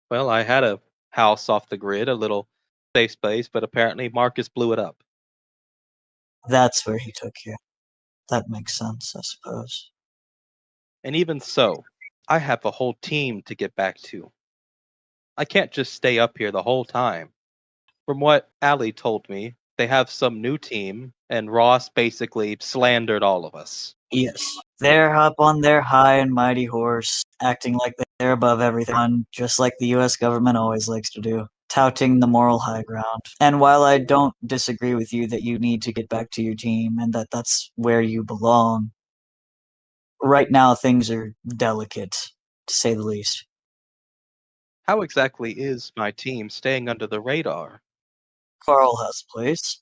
Well, I had a house off the grid, a little safe space, but apparently Marcus blew it up.
That's where he took you. That makes sense, I suppose.
And even so, I have a whole team to get back to. I can't just stay up here the whole time. From what Allie told me, they have some new team, and Ross basically slandered all of us.
Yes. They're up on their high and mighty horse, acting like they're above everything, just like the US government always likes to do, touting the moral high ground. And while I don't disagree with you that you need to get back to your team and that that's where you belong, right now things are delicate, to say the least.
How exactly is my team staying under the radar?
Carl has a place.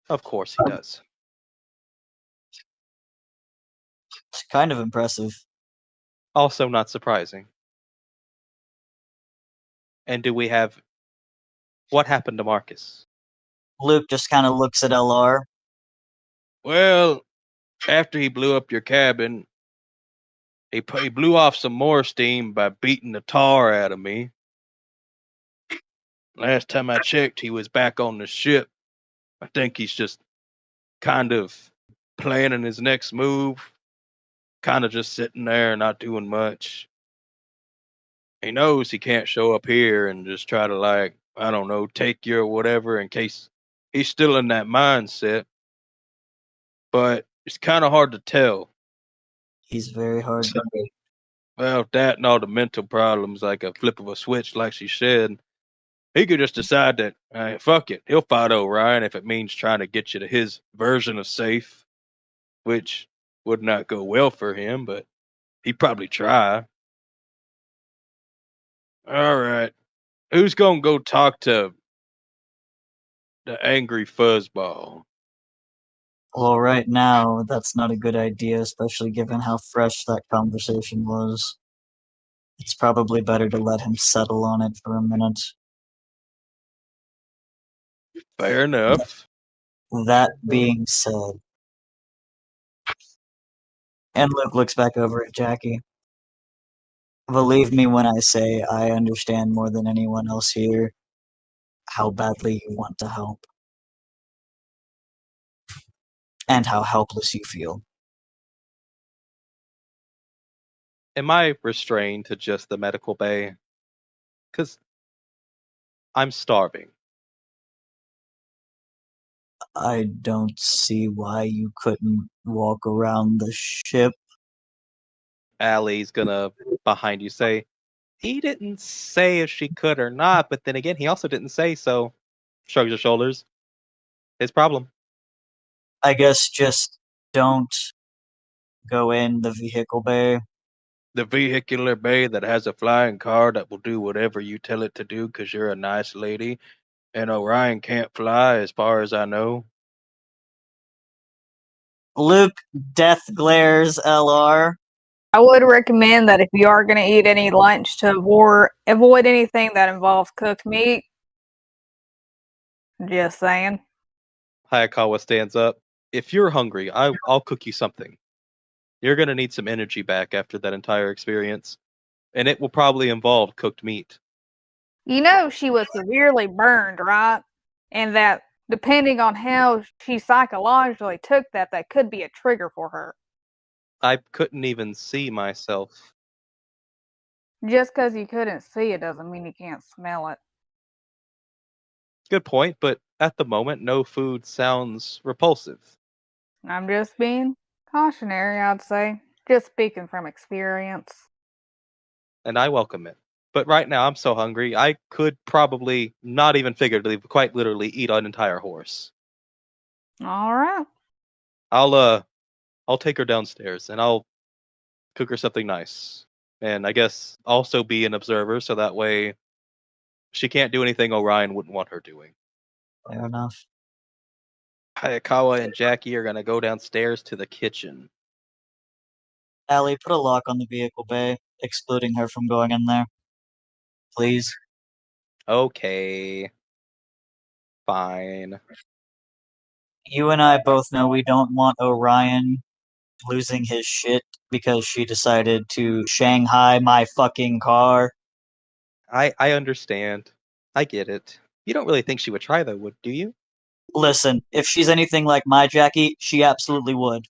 Of course he does.
It's kind of impressive.
Also not surprising. And do we have... What happened to Marcus?
Luke just kind of looks at LR.
Well, after he blew up your cabin, he blew off some more steam by beating the tar out of me. Last time I checked, he was back on the ship. I think he's just kind of planning his next move. Kind of just sitting there, not doing much. He knows he can't show up here and just try to, like, I don't know, take you or whatever in case he's still in that mindset. But it's kind of hard to tell.
He's very hard to read.
Well, that and all the mental problems, like a flip of a switch, like she said, he could just decide that, fuck it, he'll fight Orion if it means trying to get you to his version of safe, which would not go well for him, but he'd probably try. All right, who's gonna go talk to the angry fuzzball?
Well, right now, that's not a good idea, especially given how fresh that conversation was. It's probably better to let him settle on it for a minute.
Fair enough.
That being said, and Luke looks back over at Jackie. Believe me when I say I understand more than anyone else here how badly you want to help. And how helpless you feel.
Am I restrained to just the medical bay? Because I'm starving.
I don't see why you couldn't walk around the ship.
Allie's gonna, behind you, say, he didn't say if she could or not, but then again, he also didn't say, so shrugs her shoulders. His problem.
I guess just don't go in the vehicle bay.
The vehicular bay that has a flying car that will do whatever you tell it to do because you're a nice lady, and Orion can't fly as far as I know.
Luke death glares LR.
I would recommend that if you are going to eat any lunch to avoid anything that involves cooked meat. Just saying.
Hayakawa stands up. If you're hungry, I'll cook you something. You're gonna need some energy back after that entire experience, and it will probably involve cooked meat.
You know she was severely burned, right? And that depending on how she psychologically took that could be a trigger for her.
I couldn't even see myself.
Just because you couldn't see it doesn't mean you can't smell it.
Good point, but at the moment, no food sounds repulsive.
I'm just being cautionary, I'd say. Just speaking from experience.
And I welcome it. But right now, I'm so hungry, I could probably, not even figuratively, quite literally, eat an entire horse.
All right.
I'll take her downstairs, and I'll cook her something nice. And I guess also be an observer, so that way she can't do anything Orion wouldn't want her doing.
Fair enough.
Hayakawa and Jackie are gonna go downstairs to the kitchen.
Allie, put a lock on the vehicle bay, excluding her from going in there. Please.
Okay. Fine.
You and I both know we don't want Orion losing his shit because she decided to Shanghai my fucking car.
I understand. I get it. You don't really think she would try though, do you?
Listen, if she's anything like my Jackie, she absolutely would.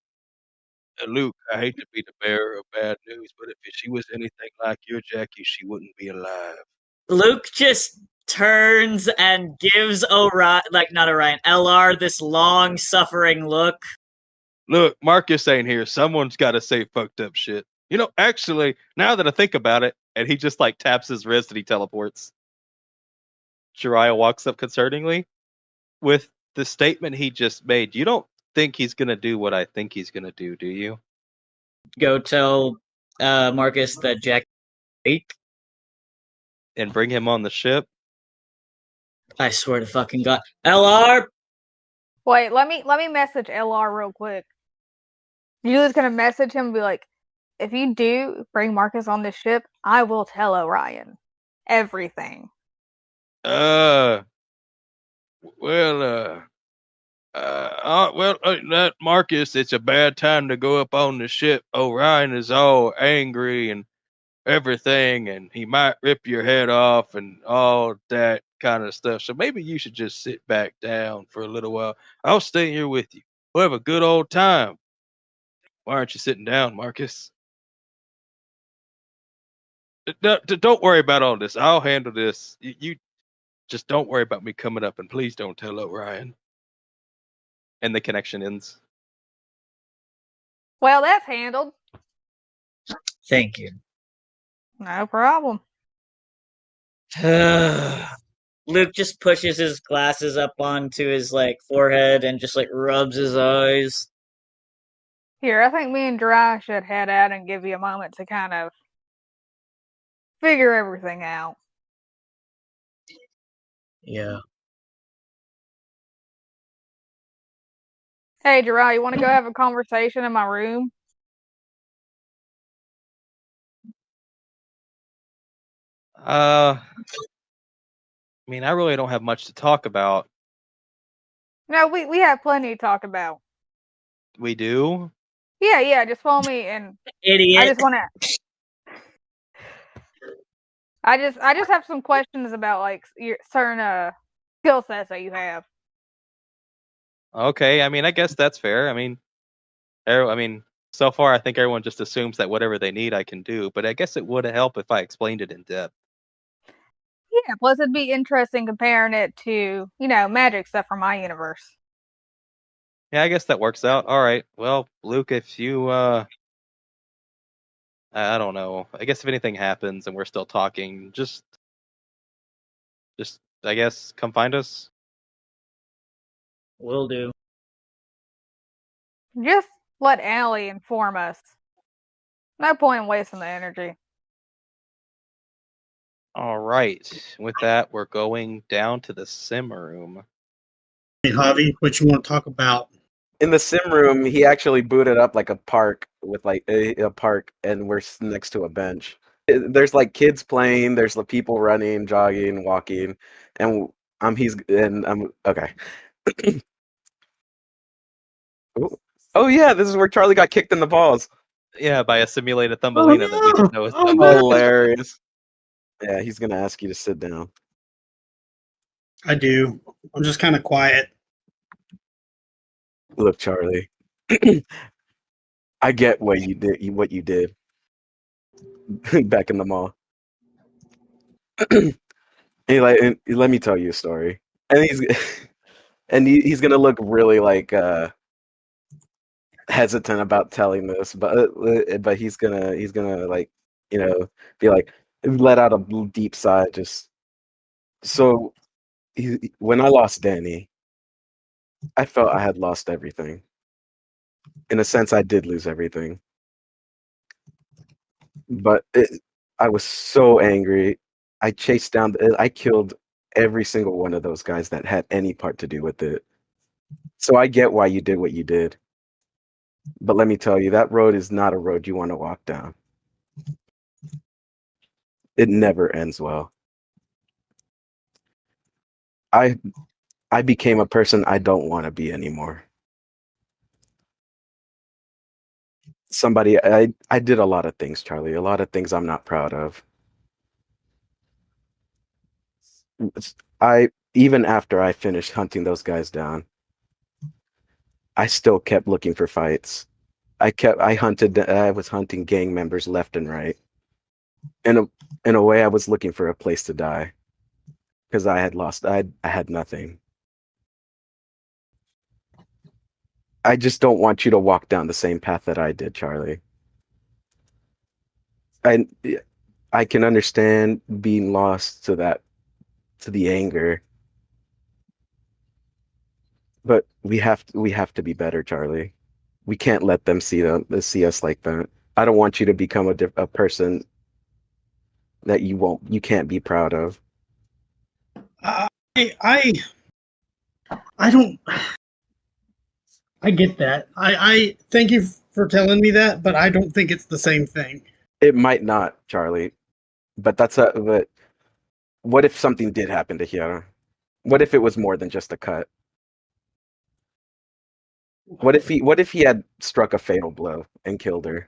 Luke, I hate to be the bearer of bad news, but if she was anything like your Jackie, she wouldn't be alive.
Luke just turns and gives LR this long suffering look.
Look, Marcus ain't here. Someone's got to say fucked up shit. You know, actually, now that I think about it, and he just like taps his wrist and he teleports. Jiraiya walks up concerningly with the statement he just made. You don't think he's gonna do what I think he's gonna do you?
Go tell Marcus that Jack fake.
And bring him on the ship?
I swear to fucking God. LR!
Wait, let me message LR real quick. Julie's gonna message him and be like, if you do bring Marcus on this ship, I will tell Orion everything.
That Marcus, it's a bad time to go up on the ship. Orion is all angry and everything, and he might rip your head off and all that kind of stuff. So maybe you should just sit back down for a little while. I'll stay here with you. We'll have a good old time. Why aren't you sitting down, Marcus? Don't worry about all this. I'll handle this. You just don't worry about me coming up, and please don't tell Orion.
And the connection ends.
Well, that's handled.
Thank you.
No problem.
Luke just pushes his glasses up onto his forehead and just rubs his eyes.
Here, I think me and Dry should head out and give you a moment to kind of figure everything out.
Yeah.
Hey, Dry, you want to go have a conversation in my room?
I mean, I really don't have much to talk about.
No, we have plenty to talk about.
We do?
Yeah, just follow me and
Idiot.
I just want to. I just have some questions about your certain skill sets that you have.
Okay, I mean, I guess that's fair. I mean, so far I think everyone just assumes that whatever they need I can do, but I guess it would help if I explained it in depth.
Yeah, plus it'd be interesting comparing it to, magic stuff from my universe.
Yeah, I guess that works out. All right. Well, Luke, if you I don't know. I guess if anything happens and we're still talking, just I guess come find us.
Will do.
Just let Allie inform us. No point in wasting the energy.
All right. With that, we're going down to the sim room.
Hey, Javi, what you want to talk about?
In the sim room, he actually booted up a park with a park, and we're next to a bench. There's kids playing. There's people running, jogging, walking, and I'm okay. Oh yeah, this is where Charlie got kicked in the balls.
Yeah, by a simulated Thumbelina that we didn't know was
Hilarious. Yeah, he's gonna ask you to sit down.
I do. I'm just kind of quiet.
Look, Charlie, I get what you did back in the mall. Let me tell you a story. And he's gonna look really hesitant about telling this, but he's gonna be let out a deep sigh. So when I lost Danny, I felt I had lost everything. In a sense, I did lose everything. But I was so angry. I killed every single one of those guys that had any part to do with it. So I get why you did what you did. But let me tell you, that road is not a road you want to walk down. It never ends well. I became a person I don't want to be anymore. I did a lot of things, Charlie. A lot of things I'm not proud of. Even after I finished hunting those guys down, I still kept looking for fights. I was hunting gang members left and right. In a way, I was looking for a place to die because I had nothing. I just don't want you to walk down the same path that I did, Charlie. I can understand being lost to the anger, but we have to be better, Charlie. We can't let them see us like that. I don't want you to become a person that you can't be proud of.
I don't. I get that. I thank you for telling me that, but I don't think it's the same thing.
It might not, Charlie, but but what if something did happen to Hiera? What if it was more than just a cut? What if he had struck a fatal blow and killed her?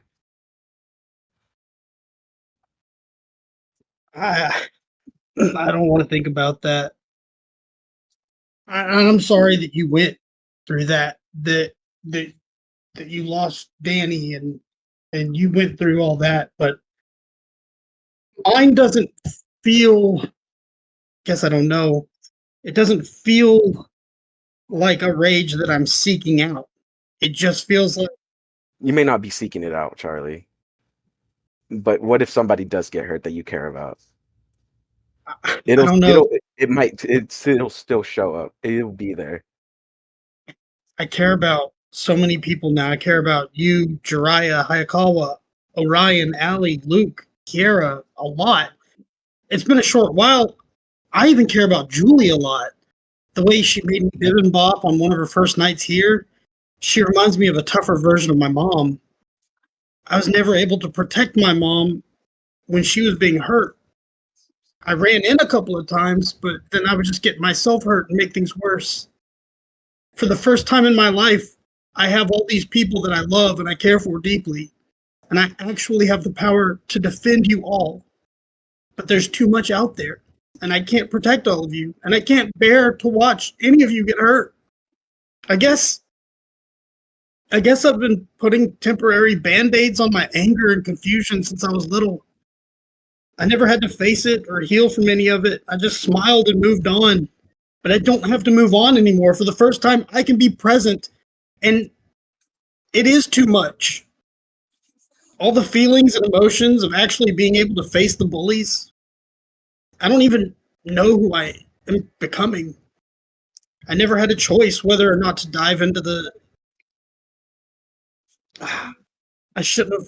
I I don't want to think about that. I'm sorry that you went through that. That you lost Danny and you went through all that, but mine doesn't feel. Guess I don't know. It doesn't feel like a rage that I'm seeking out. It just feels like
You may not be seeking it out, Charlie. But what if somebody does get hurt that you care about?
I don't know.
It'll still show up. It'll be there.
I care about so many people now. I care about you, Jiraiya, Hayakawa, Orion, Allie, Luke, Kiera a lot. It's been a short while. I even care about Julie a lot. The way she made me bibimbap on one of her first nights here, she reminds me of a tougher version of my mom. I was never able to protect my mom when she was being hurt. I ran in a couple of times, but then I would just get myself hurt and make things worse. For the first time in my life, I have all these people that I love and I care for deeply, and I actually have the power to defend you all. But there's too much out there, and I can't protect all of you, and I can't bear to watch any of you get hurt. I guess I've been putting temporary band-aids on my anger and confusion since I was little. I never had to face it or heal from any of it. I just smiled and moved on. But I don't have to move on anymore. For the first time, I can be present. And it is too much. All the feelings and emotions of actually being able to face the bullies. I don't even know who I am becoming. I never had a choice whether or not to dive into the... I shouldn't have...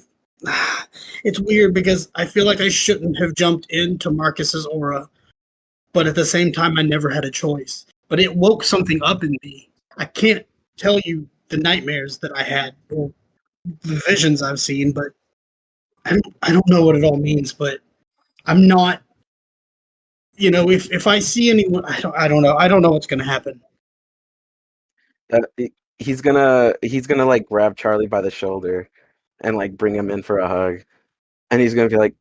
It's weird because I feel like I shouldn't have jumped into Marcus's aura, but at the same time, I never had a choice. But it woke something up in me. I can't tell you the nightmares that I had or the visions I've seen, but I don't know what it all means. But I'm not, if I see anyone, I don't know. I don't know what's gonna happen.
He's gonna like grab Charlie by the shoulder and like bring him in for a hug, and he's gonna be like,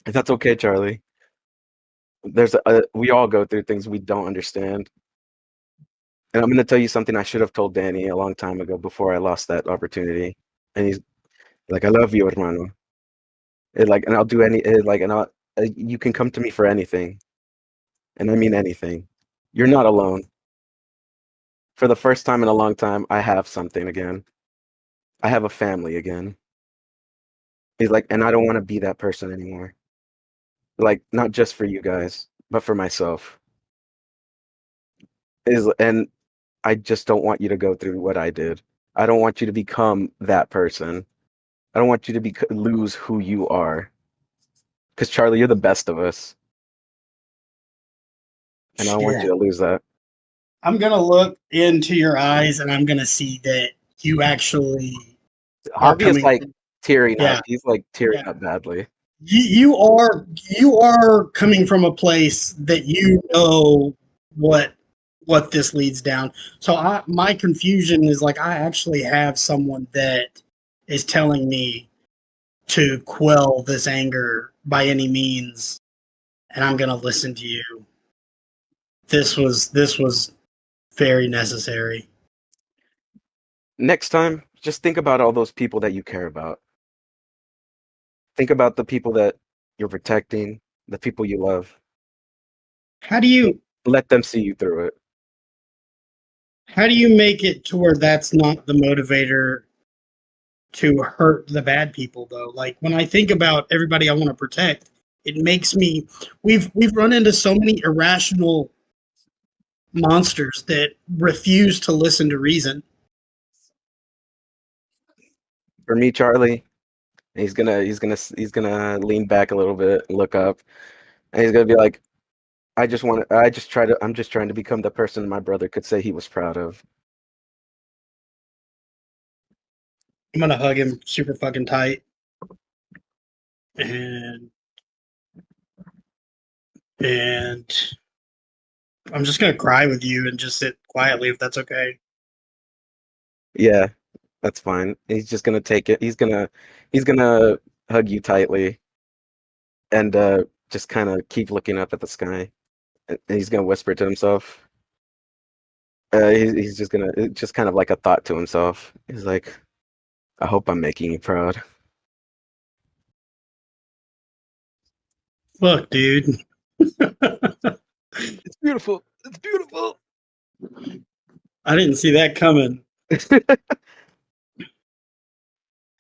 "That's okay, Charlie. We all go through things we don't understand, and I'm gonna tell you something I should have told Danny a long time ago before I lost that opportunity." And he's like, "I love you, hermano. And I'll do you can come to me for anything, and I mean anything. You're not alone. For the first time in a long time, I have something again. I have a family again." He's like, and I don't want to be that person anymore. Like, not just for you guys, but for myself. And I just don't want you to go through what I did. I don't want you to become that person. I don't want you to lose who you are. Because Charlie, you're the best of us, and I don't want you to lose that.
I'm gonna look into your eyes, and I'm gonna see that you actually.
Harvey is like tearing
Yeah.
up. He's like tearing up badly.
You are coming from a place that you know what this leads down. So my confusion is like I actually have someone that is telling me to quell this anger by any means, and I'm gonna listen to you. This was very necessary.
Next time, just think about all those people that you care about. Think about the people that you're protecting, the people you love.
How do you
Let them see you through it.
How do you make it to where that's not the motivator to hurt the bad people though? Like when I think about everybody I want to protect, it makes me we've run into so many irrational monsters that refuse to listen to reason.
For me, Charlie, he's gonna lean back a little bit and look up, and he's gonna be like, I'm just trying to become the person my brother could say he was proud of.
I'm gonna hug him super fucking tight. And I'm just gonna cry with you and just sit quietly if that's okay.
Yeah, that's fine. He's just gonna take it. He's gonna hug you tightly and just kind of keep looking up at the sky. And he's gonna whisper to himself. He's just gonna just kind of like a thought to himself. He's like, I hope I'm making you proud.
Look, dude.
It's beautiful. It's beautiful.
I didn't see that coming.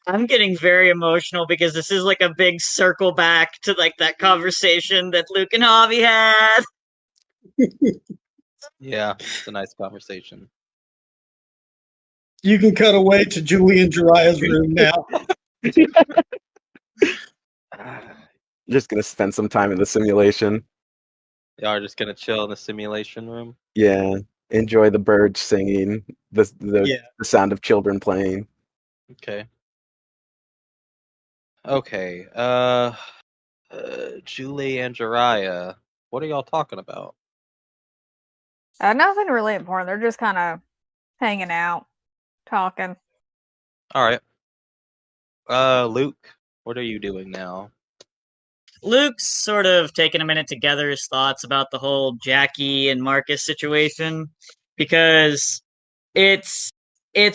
I'm getting very emotional because this is like a big circle back to like that conversation that Luke and Javi had.
Yeah, it's a nice conversation.
You can cut away to Julie and Jariah's room now.
Just gonna spend some time in the simulation.
Y'all are just gonna chill in the simulation room.
Yeah, enjoy the birds singing, the
Yeah.
the sound of children playing.
Okay. Okay. Julie and Jariah, what are y'all talking about?
Nothing really important. They're just kind of hanging out, talking.
All right. Luke, what are you doing now?
Luke's sort of taking a minute to gather his thoughts about the whole Jackie and Marcus situation because it's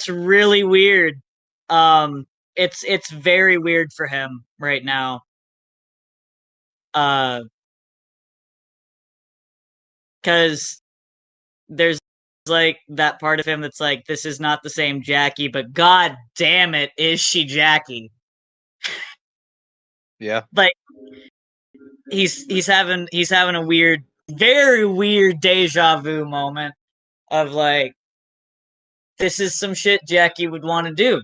really weird. It's very weird for him right now. Because there's like that part of him that's like, this is not the same Jackie, but god damn it, is she Jackie?
Yeah.
Like he's having a weird, very weird deja vu moment of like, this is some shit Jackie would want to do.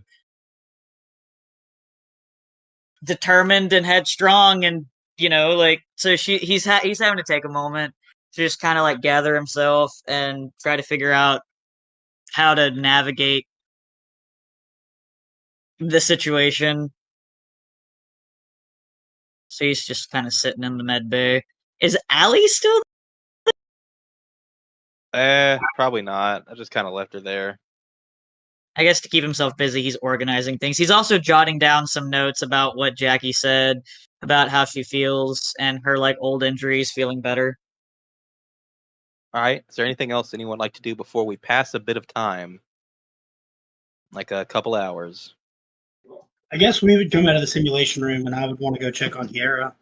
Determined and headstrong, and like, so he's having to take a moment to just kind of like gather himself and try to figure out how to navigate the situation. So he's just kind of sitting in the med bay. Is Allie still?
Probably not. I just kind of left her there.
I guess to keep himself busy, he's organizing things. He's also jotting down some notes about what Jackie said, about how she feels, and her like old injuries feeling better.
All right. Is there anything else anyone would like to do before we pass a bit of time? Like a couple hours.
I guess we would come out of the simulation room and I would want to go check on Kiera.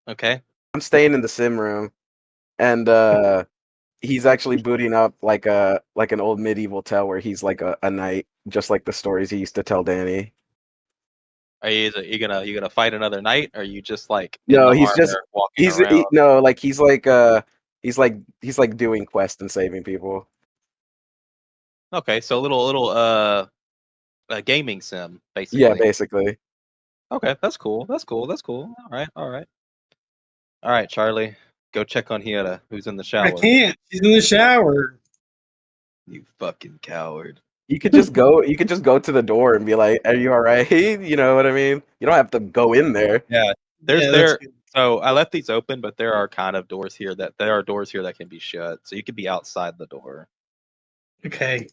Okay.
I'm staying in the sim room, and he's actually booting up like an old medieval tale where he's like a knight, just like the stories he used to tell Danny.
Are you gonna fight another knight, or are you just like in
No,
the
he's
armor
just
walking around?
no, like he's like doing quests and saving people.
Okay, so a little a gaming sim, basically.
Yeah, basically.
Okay, that's cool. That's cool. That's cool. All right, Charlie. Go check on Hiera, who's in the shower.
I can't. She's in the shower.
You fucking coward.
You could just go. You could just go to the door and be like, "Are you all right?" You know what I mean? You don't have to go in there.
Yeah.
Yeah, that's good.
So I left these open, but there are kind of doors here that can be shut. So you could be outside the door.
Okay.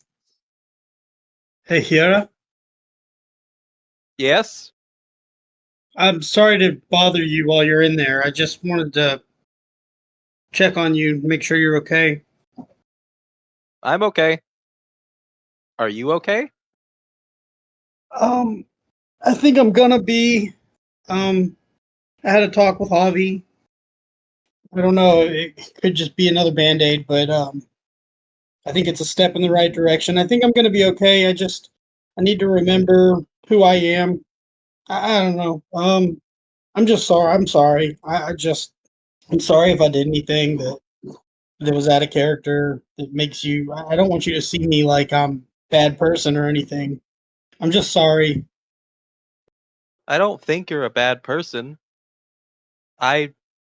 Hey, Kiera.
Yes?
I'm sorry to bother you while you're in there. I just wanted to check on you, make sure you're okay.
I'm okay. Are you okay?
I think I'm gonna be. I had a talk with Javi. I don't know. It could just be another band-aid, but I think it's a step in the right direction. I think I'm gonna be okay. I need to remember who I am. I don't know. I'm just sorry. I'm sorry. I'm sorry if I did anything that was out of character that makes you. I don't want you to see me like I'm a bad person or anything. I'm just sorry.
I don't think you're a bad person. I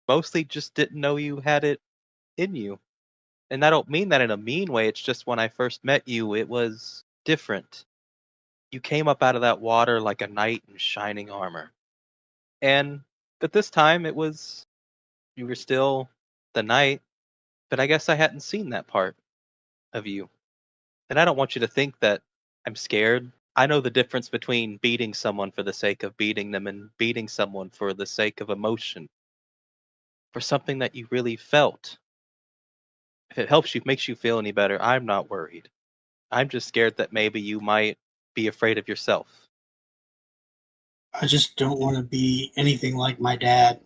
mostly just didn't know you had it in you. And I don't mean that in a mean way. It's just when I first met you, it was different. You came up out of that water like a knight in shining armor. But this time you were still the knight, but I guess I hadn't seen that part of you. And I don't want you to think that I'm scared. I know the difference between beating someone for the sake of beating them and beating someone for the sake of emotion. For something that you really felt. If it helps you, makes you feel any better, I'm not worried. I'm just scared that maybe you might be afraid of yourself.
I just don't want to be anything like my dad.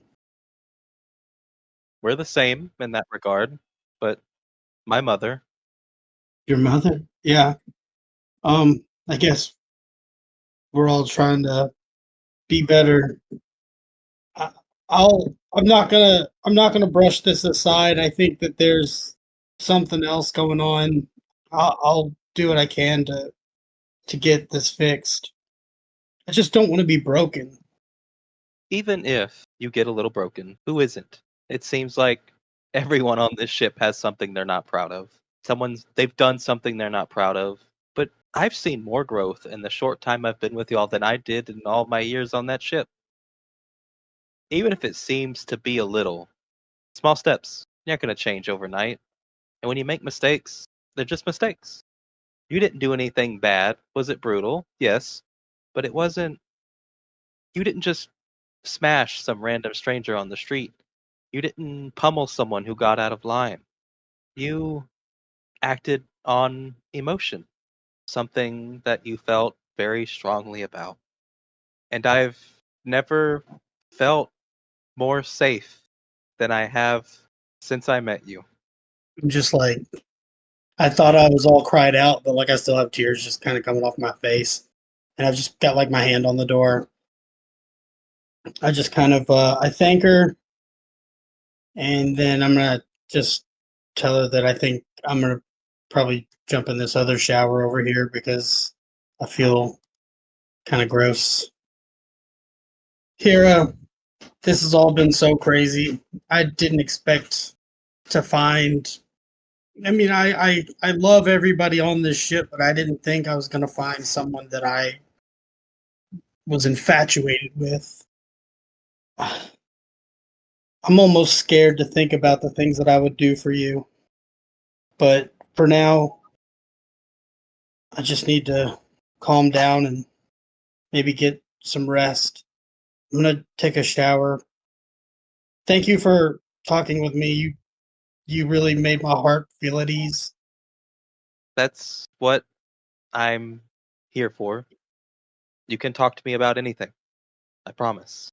We're the same in that regard, but my mother.
Your mother? Yeah. I guess we're all trying to be better. I'm not gonna brush this aside. I think that there's something else going on. I'll do what I can to get this fixed. I just don't want to be broken.
Even if you get a little broken, who isn't? It seems like everyone on this ship has something they're not proud of. They've done something they're not proud of. But I've seen more growth in the short time I've been with y'all than I did in all my years on that ship. Even if it seems to be a little, small steps. You're not going to change overnight. And when you make mistakes, they're just mistakes. You didn't do anything bad. Was it brutal? Yes. But it wasn't. You didn't just smash some random stranger on the street. You didn't pummel someone who got out of line. You acted on emotion, something that you felt very strongly about. And I've never felt more safe than I have since I met you.
I'm just like, I thought I was all cried out, but like I still have tears just kind of coming off my face. And I've just got like my hand on the door. I just kind of I thank her, and then I'm gonna just tell her that I think I'm gonna probably jump in this other shower over here because I feel kind of gross. Kira, this has all been so crazy. I didn't expect to find. I mean, I love everybody on this ship, but I didn't think I was gonna find someone that I was infatuated with. I'm almost scared to think about the things that I would do for you. But for now, I just need to calm down and maybe get some rest. I'm going to take a shower. Thank you for talking with me. You really made my heart feel at ease.
That's what I'm here for. You can talk to me about anything. I promise.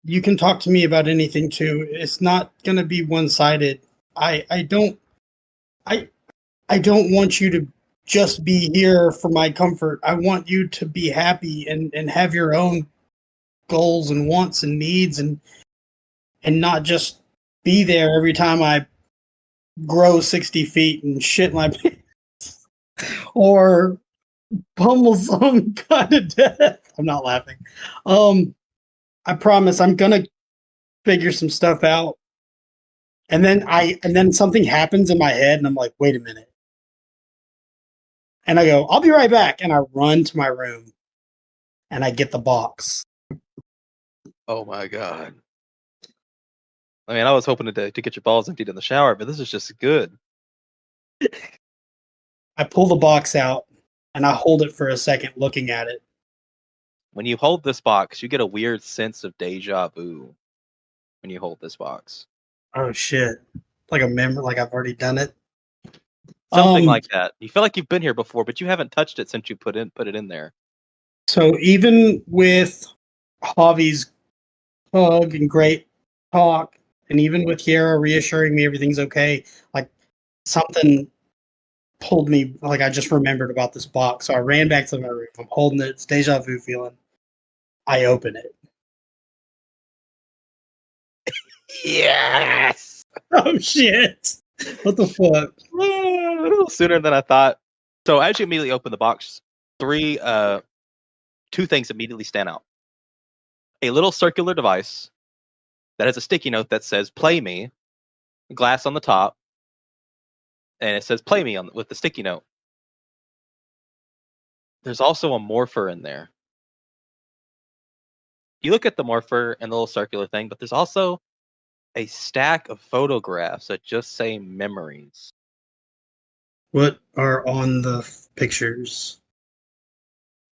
You can talk to me about anything too. It's not going to be one-sided. I don't want you to just be here for my comfort. I want you to be happy and have your own goals and wants and needs and not just be there every time I grow 60 feet and shit my pants or pummel some guy to death. I'm not laughing. I promise I'm gonna figure some stuff out. And then something happens in my head and I'm like, wait a minute. And I go, I'll be right back. And I run to my room and I get the box.
Oh my god. I mean, I was hoping to get your balls emptied in the shower, but this is just good.
I pull the box out and I hold it for a second looking at it.
When you hold this box, you get a weird sense of deja vu when you hold this box.
Oh shit. Like a memory, like I've already done it.
Something like that. You feel like you've been here before, but you haven't touched it since you put it in there.
So even with Javi's hug and great talk, and even with Kiara reassuring me everything's okay, like something pulled me, like I just remembered about this box. So I ran back to my room. I'm holding it. It's deja vu feeling. I open it.
Yes!
Oh shit! What the fuck?
A little sooner than I thought. So as you immediately open the box, two things immediately stand out. A little circular device that has a sticky note that says "Play Me," glass on the top, and it says "Play Me" with the sticky note. there's also a morpher in there. You look at the morpher and the little circular thing, but there's also a stack of photographs that just say memories.
What are on the pictures?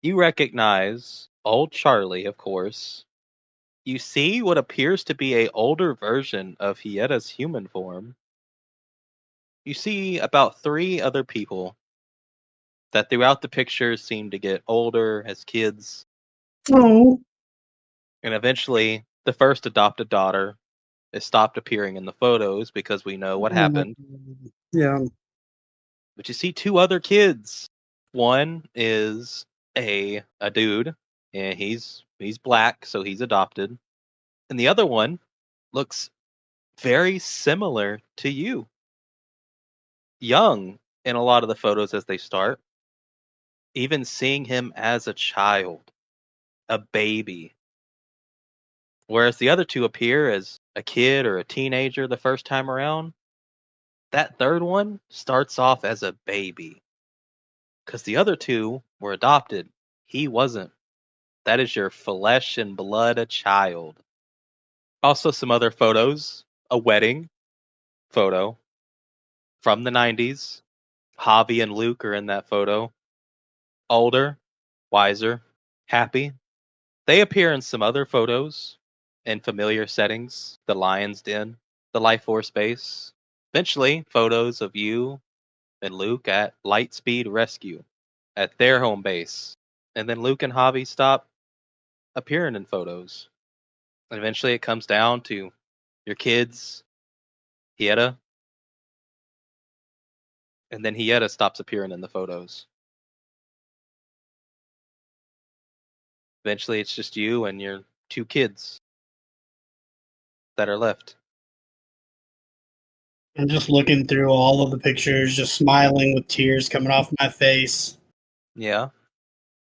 You recognize old Charlie, of course. You see what appears to be a older version of Hieda's human form. You see about 3 other people that throughout the pictures seem to get older as kids,
Oh,
and eventually the first adopted daughter is stopped appearing in the photos because we know what happened.
Yeah.
But you see 2 other kids. One is a dude, and he's black, so he's adopted. And the other one looks very similar to you. Young in a lot of the photos as they start. Even seeing him as a child, a baby. Whereas the other 2 appear as a kid or a teenager the first time around. That third one starts off as a baby. Because the other 2 were adopted. He wasn't. That is your flesh and blood child. Also, some other photos. A wedding photo from the 90s. Javi and Luke are in that photo. Older, wiser, happy. They appear in some other photos in familiar settings. The Lion's Den, the Life Force base. Eventually, photos of you and Luke at Lightspeed Rescue at their home base. And then Luke and Javi stop appearing in photos. And eventually it comes down to your kids, Hieda. And then Hieda stops appearing in the photos. Eventually it's just you and your 2 kids that are left.
I'm just looking through all of the pictures, just smiling with tears coming off my face
Yeah.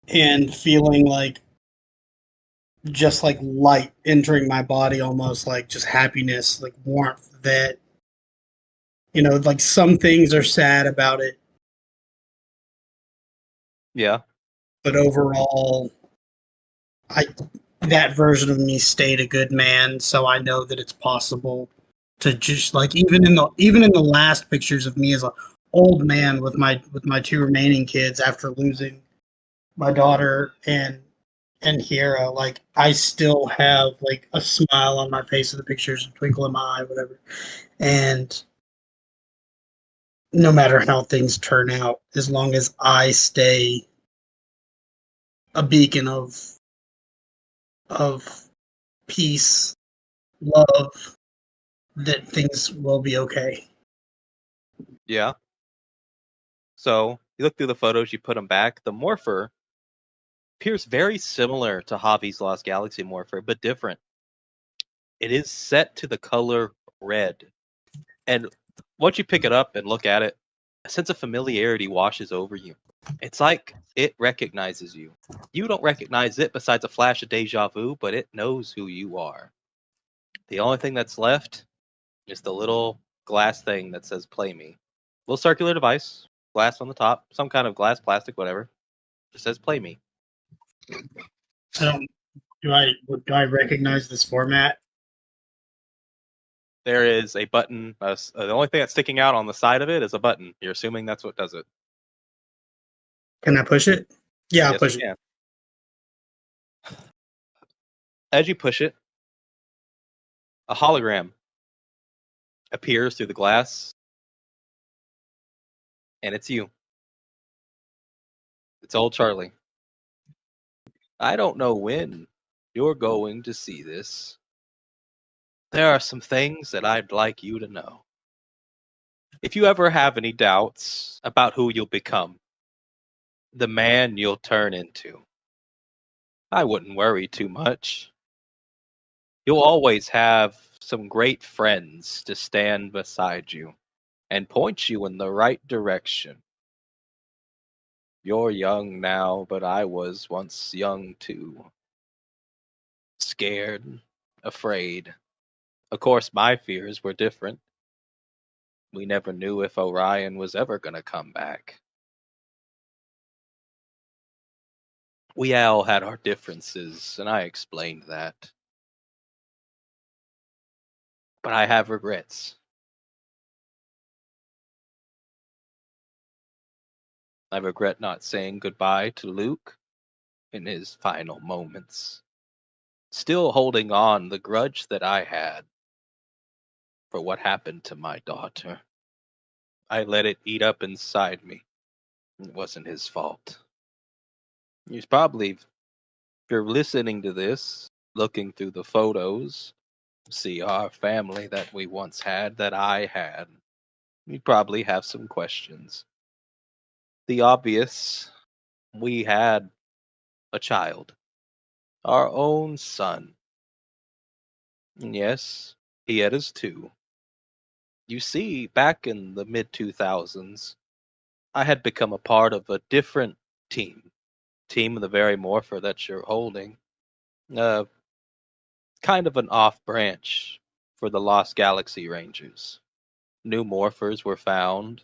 and feeling like just like light entering my body, almost like just happiness, like warmth that, like some things are sad about it,
Yeah.
but overall, that version of me stayed a good man, so I know that it's possible to just like even in the last pictures of me as an old man with my 2 remaining kids after losing my daughter and Kiera, like I still have like a smile on my face in the pictures, a twinkle in my eye, whatever. And no matter how things turn out, as long as I stay a beacon of peace, love, that things will be okay.
Yeah. So you look through the photos, you put them back. The morpher appears very similar to Javi's Lost Galaxy morpher, but different. It is set to the color red. And once you pick it up and look at it, a sense of familiarity washes over you. It's like it recognizes you. You don't recognize it besides a flash of deja vu, but it knows who you are. The only thing that's left is the little glass thing that says play me. Little circular device, glass on the top, some kind of glass, plastic, whatever. Just says play me.
I don't. Do I recognize this format?
There is a button. The only thing that's sticking out on the side of it is a button. You're assuming that's what does it.
Can I push it? Yeah, I'll
Yes,
push
you
it.
can. As you push it, a hologram appears through the glass, and it's you. It's old Charlie. I don't know when you're going to see this. There are some things that I'd like you to know. If you ever have any doubts about who you'll become, the man you'll turn into, I wouldn't worry too much. You'll always have some great friends to stand beside you and point you in the right direction. You're young now, but I was once young too. Scared, afraid. Of course, my fears were different. We never knew if Orion was ever going to come back. We all had our differences, and I explained that. But I have regrets. I regret not saying goodbye to Luke in his final moments. Still holding on the grudge that I had for what happened to my daughter. I let it eat up inside me. It wasn't his fault. He's probably, if you're listening to this, looking through the photos, see our family that we once had, that I had, you probably have some questions. The obvious, we had a child, our own son. And yes, he had us too. You see, back in the mid 2000s, I had become a part of a different team of the very morpher that you're holding. Uh, kind of an off branch for the Lost Galaxy Rangers. New morphers were found,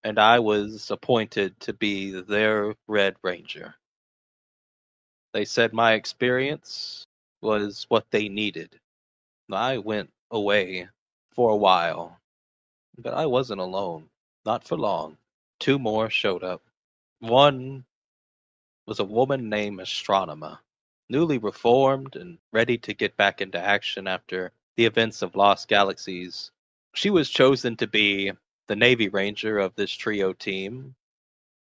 and I was appointed to be their Red Ranger. They said my experience was what they needed. I went away for a while, but I wasn't alone. Not for long. Two more showed up. One was a woman named Astronema, newly reformed and ready to get back into action after the events of Lost Galaxies. She was chosen to be the Navy Ranger of this trio team,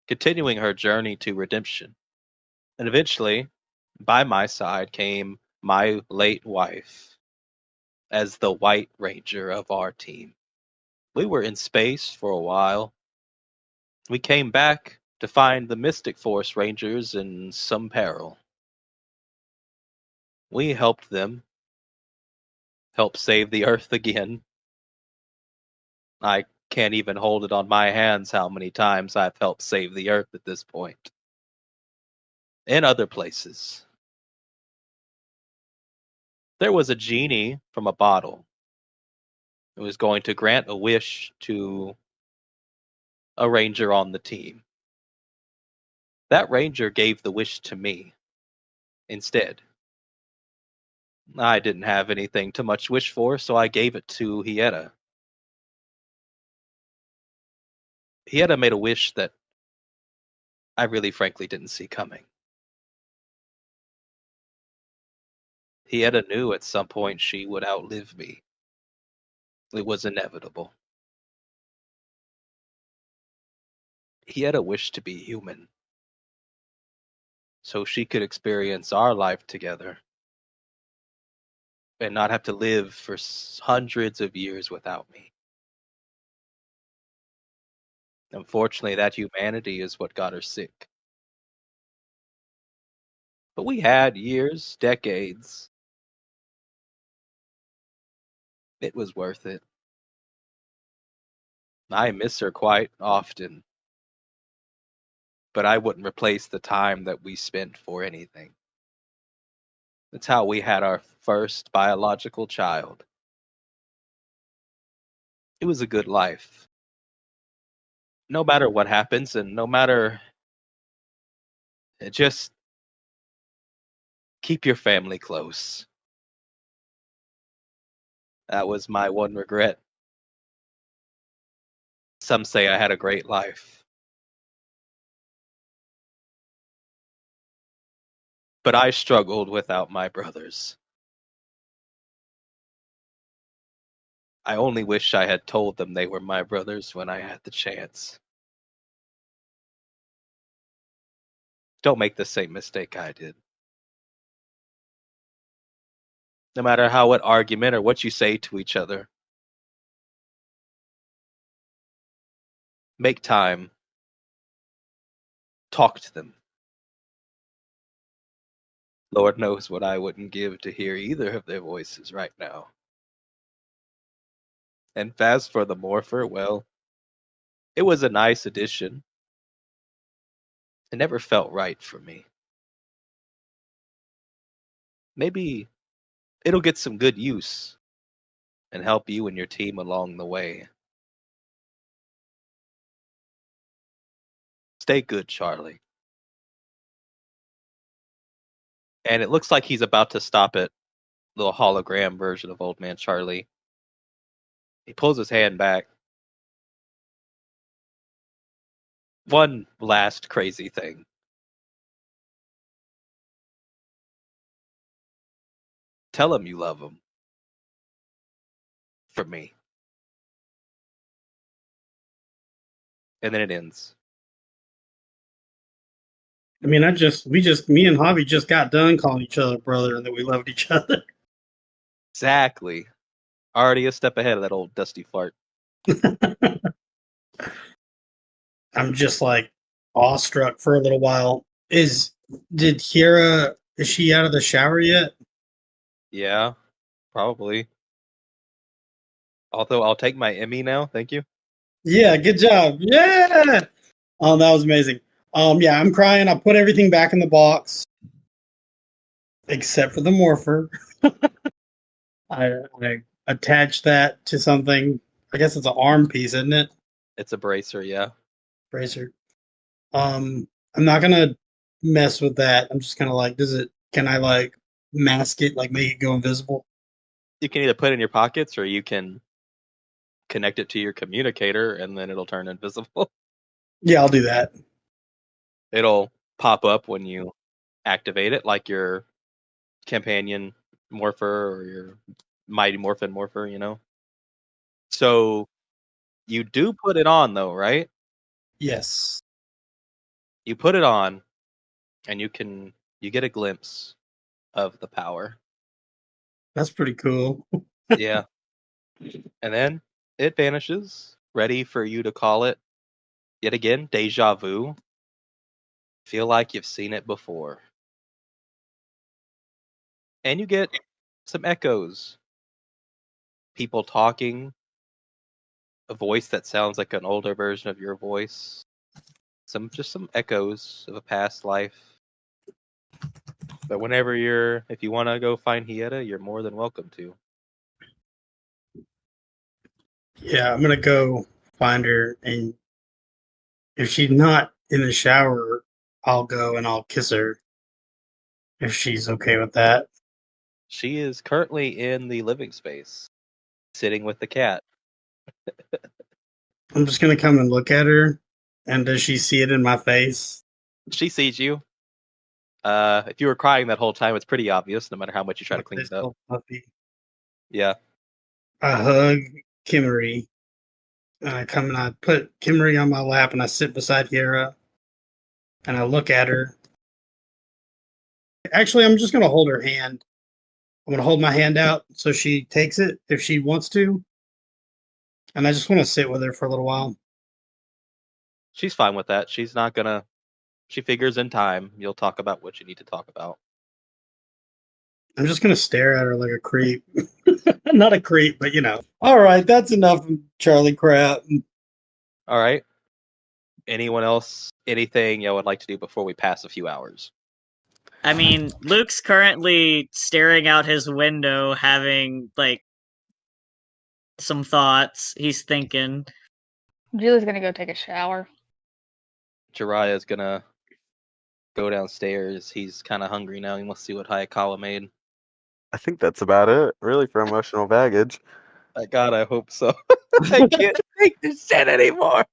continuing her journey to redemption. And eventually, by my side came my late wife as the White Ranger of our team. We were in space for a while. We came back to find the Mystic Force Rangers in some peril. We helped them, helped save the Earth again. I can't even hold it on my hands how many times I've helped save the Earth at this point. In other places. There was a genie from a bottle who was going to grant a wish to a ranger on the team. That ranger gave the wish to me instead. I didn't have anything to much wish for, so I gave it to Hieta. Hieta made a wish that I really frankly didn't see coming. Hieta knew at some point she would outlive me. It was inevitable. Hieta wished to be human, so she could experience our life together and not have to live for hundreds of years without me. Unfortunately, that humanity is what got her sick. But we had years, decades. It was worth it. I miss her quite often, but I wouldn't replace the time that we spent for anything. That's how we had our first biological child. It was a good life. No matter what happens, and no matter, just keep your family close. That was my one regret. Some say I had a great life, but I struggled without my brothers. I only wish I had told them they were my brothers when I had the chance. Don't make the same mistake I did. No matter how what argument or what you say to each other, make time. Talk to them. Lord knows what I wouldn't give to hear either of their voices right now. And as for the Morpher, well, it was a nice addition. It never felt right for me. Maybe it'll get some good use and help you and your team along the way. Stay good, Charlie. And it looks like he's about to stop at little hologram version of Old Man Charlie. He pulls his hand back. One last crazy thing. Tell him you love him. For me. And then it ends.
I mean, me and Javi just got done calling each other brother and that we loved each other.
Exactly. Already a step ahead of that old dusty fart.
I'm just like awestruck for a little while. Is she out of the shower yet?
Yeah, probably. Although I'll take my Emmy now, thank you.
Yeah, good job. Yeah. Oh, that was amazing. Yeah, I'm crying. I put everything back in the box except for the morpher. I attached that to something. I guess it's an arm piece, isn't it?
It's a bracer, yeah.
Bracer. I'm not gonna mess with that. I'm just gonna like, can I like mask it, like make it go invisible?
You can either put it in your pockets or you can connect it to your communicator and then it'll turn invisible.
Yeah, I'll do that.
It'll pop up when you activate it, like your companion morpher or your mighty morphin morpher, you know. So you do put it on though, right?
Yes.
You put it on and you get a glimpse of the power.
That's pretty cool.
Yeah. And then it vanishes, ready for you to call it yet again deja vu. Feel like you've seen it before. And you get some echoes. People talking, a voice that sounds like an older version of your voice. Some echoes of a past life. But if you want to go find Hieta, you're more than welcome to.
Yeah, I'm gonna go find her, and if she's not in the shower, I'll go and I'll kiss her. If she's okay with that.
She is currently in the living space, sitting with the cat.
I'm just gonna come and look at her, and does she see it in my face?
She sees you. If you were crying that whole time, it's pretty obvious, no matter how much you try to clean
This
it up.
little puppy.
Yeah.
I hug Kimmery. And I come and I put Kimmery on my lap and I sit beside Hera and I look at her. Actually, I'm just going to hold her hand. I'm going to hold my hand out so she takes it if she wants to. And I just want to sit with her for a little while.
She's fine with that. She's not gonna. She figures in time you'll talk about what you need to talk about.
I'm just going to stare at her like a creep. Not a creep, but All right, that's enough Charlie crap.
All right. Anyone else? Anything y'all would like to do before we pass a few hours?
I mean, Luke's currently staring out his window, having like some thoughts. He's thinking.
Julie's gonna go take a shower.
Jiraiya's gonna go downstairs. He's kind of hungry now. He wants to see what Hayakawa made.
I think that's about it, really, for emotional baggage.
God, I hope so. I can't take this shit anymore.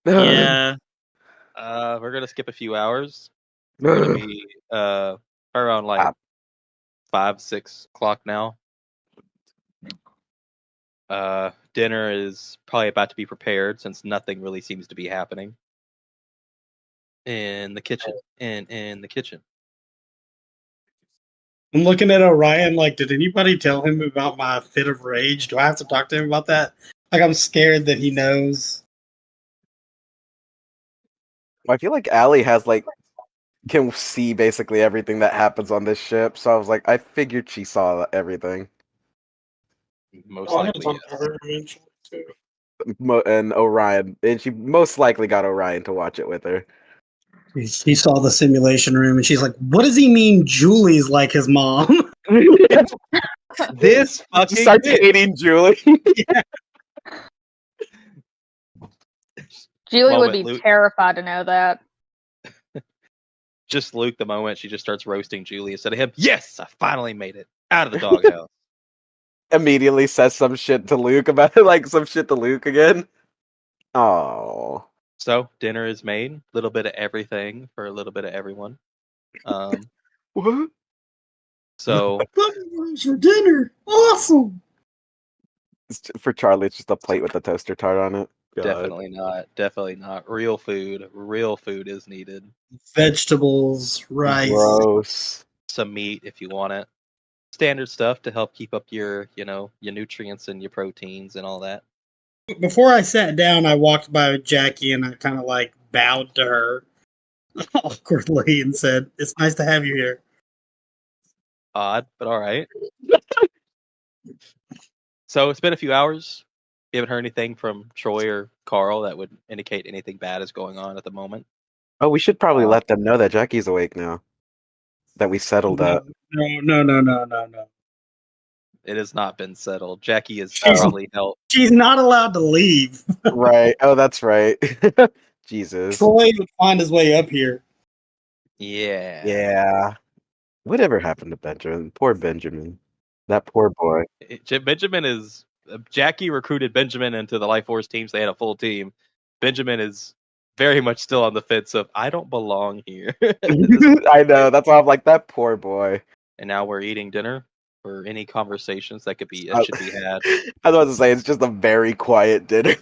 Yeah.
We're gonna skip a few hours. It's gonna be around like 5-6 o'clock now. Dinner is probably about to be prepared since nothing really seems to be happening in the kitchen. In the kitchen.
I'm looking at Orion like, did anybody tell him about my fit of rage? Do I have to talk to him about that? Like, I'm scared that he knows.
I feel like Allie can see basically everything that happens on this ship, so I was like, I figured she saw everything.
Most likely, yes.
And Orion, and she most likely got Orion to watch it with her.
She saw the simulation room and she's like, what does he mean Julie's like his mom?
This fucking
starts hating Julie.
Yeah.
Julie would
Moment,
be
Luke.
terrified to know that.
just Luke the moment she just starts roasting Julie instead of him. Yes, I finally made it out of the doghouse.
Immediately says some shit to Luke about it, like some shit to Luke again. Oh.
So dinner is made. A little bit of everything for a little bit of everyone.
What?
So
Butterworms for dinner. Awesome.
For Charlie, it's just a plate with a toaster tart on it. God.
definitely not. Definitely not. Real food. Real food is needed.
Vegetables, rice.
Gross.
Some meat if you want it. Standard stuff to help keep up your, your nutrients and your proteins and all that.
Before I sat down, I walked by Jackie and I kind of like bowed to her awkwardly and said, "It's nice to have you here."
Odd, but all right. So it's been a few hours. You haven't heard anything from Troy or Carl that would indicate anything bad is going on at the moment.
Oh, we should probably let them know that Jackie's awake now. That we settled that.
No.
It has not been settled. Jackie is
She's-
probably helped.
She's not allowed to leave.
Right. Oh, that's right. Jesus.
Troy would find his way up here.
Yeah.
Yeah. Whatever happened to Benjamin? Poor Benjamin. That poor boy.
Benjamin is. Jackie recruited Benjamin into the Life Force team, so they had a full team. Benjamin is very much still on the fence of, I don't belong here.
I know. That's why I'm like, that poor boy.
And now we're eating dinner for any conversations that should be had.
I was about to say, it's just a very quiet dinner.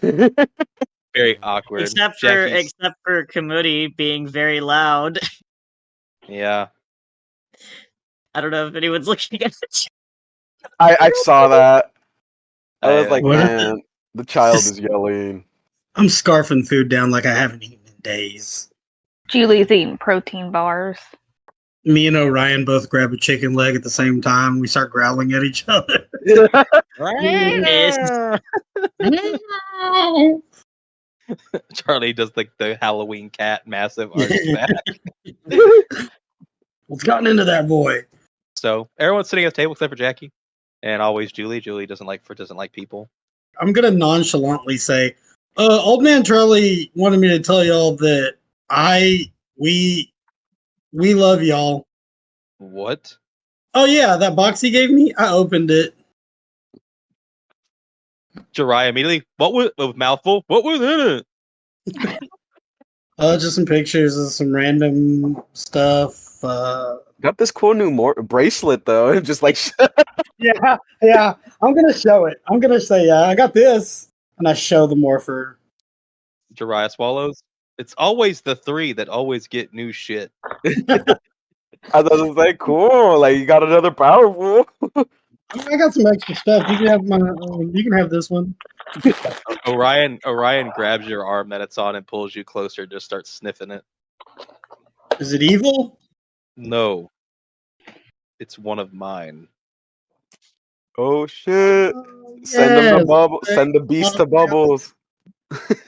Very awkward.
Except
Jackie's-
for Kamudi being very loud.
Yeah.
I don't know if anyone's looking at it.
I saw that. I was like,
What?
man, the child is yelling.
I'm scarfing food down like I haven't eaten in days.
Julie's eating protein bars.
Me and Orion both grab a chicken leg at the same time. We start growling at each other.
Charlie does like the Halloween cat massive arch back.
What's gotten into that boy?
So everyone's sitting at the table except for Jackie, and always Julie. Julie doesn't like people.
I'm gonna nonchalantly say, old man Charlie wanted me to tell y'all that we love y'all.
What?
Oh yeah, that box he gave me, I opened it.
Jiraiya immediately. What was with mouthful? What was in it?
Just some pictures of some random stuff.
Got this cool new bracelet though. And just like
Yeah. I'm gonna show it. I'm gonna say, I got this, and I show the morpher.
Jiraiya swallows. It's always the three that always get new shit.
I thought it was like cool. Like you got another powerful.
I got some extra stuff. You can have my. You can have this one.
Orion grabs your arm that it's on and pulls you closer. Just starts sniffing it.
Is it evil?
No, it's one of mine.
Oh shit! Send them to
Yes.
Bubble. Send the beast to Bubbles.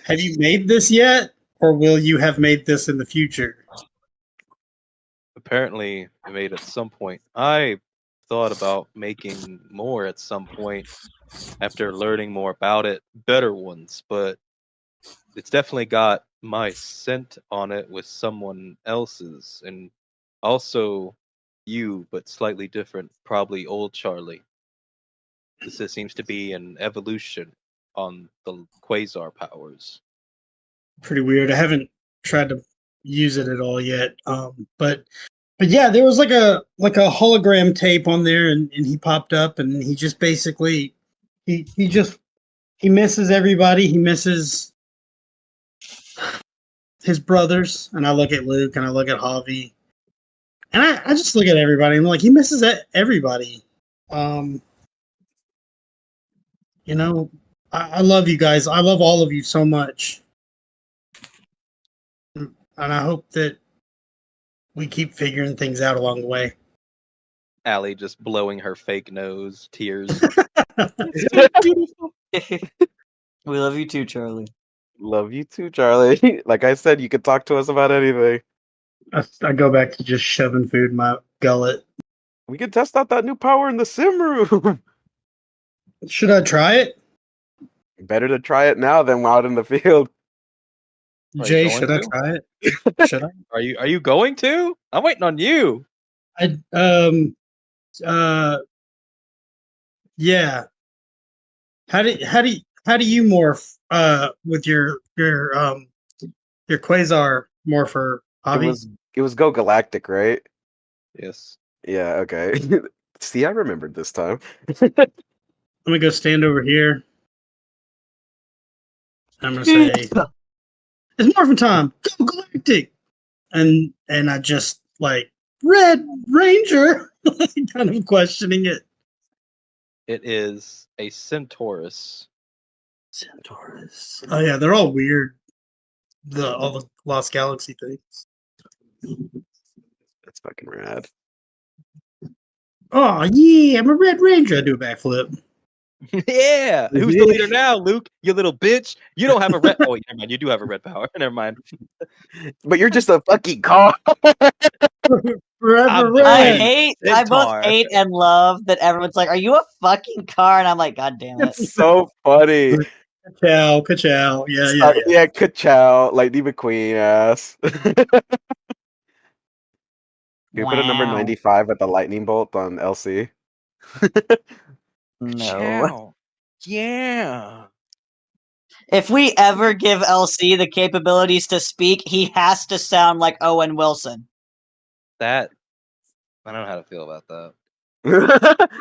Have you made this yet, or will you have made this in the future?
Apparently, I made at some point. I thought about making more at some point after learning more about it, better ones, but it's definitely got my scent on it with someone else's, and also you, but slightly different, probably old Charlie. This seems to be an evolution on the quasar powers.
Pretty weird. I haven't tried to use it at all yet. But yeah, there was like a hologram tape on there, and he popped up, and he just basically he misses everybody. He misses his brothers, and I look at Luke, and I look at Javi, and I just look at everybody, and I'm like, he misses everybody. I love you guys. I love all of you so much. And I hope that we keep figuring things out along the way.
Allie just blowing her fake nose, tears.
We love you too, Charlie.
Love you too, Charlie. Like I said, you could talk to us about anything.
I go back to just shoving food in my gullet.
We could test out that new power in the sim room.
Should I try it?
Better to try it now than out in the field.
Are you
Jay,
going
should I
to?
try it? Should I?
Are you going to? I'm waiting on you.
Yeah. How do you morph with your quasar morpher
It
hobby?
was Go Galactic, right?
Yes.
Yeah, okay. See, I remembered this time.
I'm gonna go stand over here. I'm gonna say it's morphin' time. Go Galactic. And I just like Red Ranger kind of questioning it.
It is a Centaurus.
Centaurus. Oh yeah, they're all weird. All the Lost Galaxy things.
That's fucking rad.
Oh yeah, I'm a Red Ranger. I do a backflip.
Yeah. Who's the leader now, Luke? You little bitch. You don't have a red. Oh, never mind. You do have a red power. Never mind.
But you're just a fucking car.
Forever
I'm
Red.
I both
Centaur.
hate and love that everyone's like, "Are you a fucking car?" And I'm like, "God damn it!"
It's so funny.
Ka-chow. Yeah.
Yeah, ka-chow, Lightning McQueen ass. You put a number
Wow.
95 at the lightning bolt on LC.
No.
Chow. Yeah.
If we ever give LC the capabilities to speak, he has to sound like Owen Wilson.
That I don't know how to feel about that.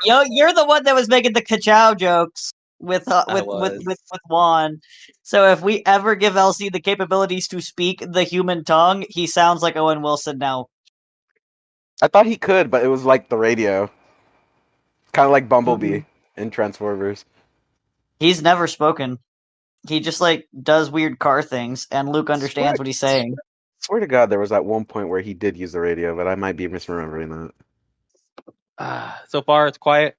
Yo, you're the one that was making the ka-chow jokes with
was.
Juan. So if we ever give LC the capabilities to speak the human tongue, he sounds like Owen Wilson now.
I thought he could, but it was like the radio. Kind of like Bumblebee in Transformers.
He's never spoken. He just like does weird car things, and Luke understands what he's saying.
Swear to God, there was at one point where he did use the radio, but I might be misremembering that.
So far, it's quiet.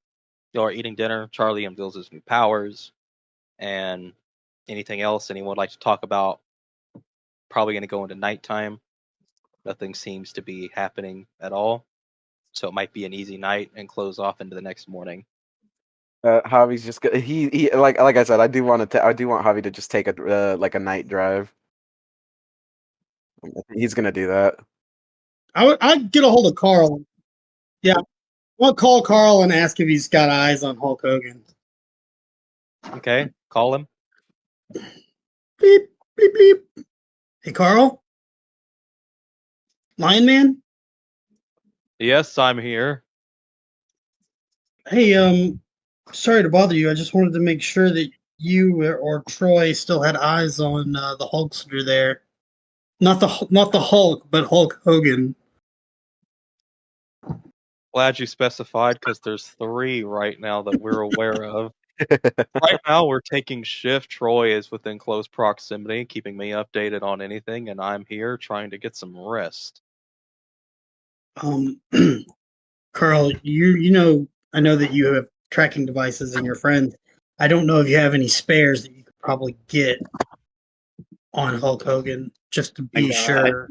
Y'all are eating dinner. Charlie unveils his new powers. And anything else anyone would like to talk about? Probably going to go into nighttime. Nothing seems to be happening at all. So it might be an easy night and close off into the next morning.
Javi's just he like I said, I do want Javi to just take a like a night drive. He's gonna do that.
I'd get a hold of Carl. Yeah, I'll call Carl and ask if he's got eyes on Hulk Hogan.
Okay, call him.
Beep beep beep. Hey Carl, Lion Man.
Yes, I'm here.
Hey, sorry to bother you. I just wanted to make sure that you or Troy still had eyes on the Hulkster there. Not the Hulk, but Hulk Hogan.
Glad you specified because there's 3 right now that we're aware of. Right now, we're taking shift. Troy is within close proximity, keeping me updated on anything, and I'm here trying to get some rest.
Carl, you know, I know that you have tracking devices in your friends. I don't know if you have any spares that you could probably get on Hulk Hogan just to be sure.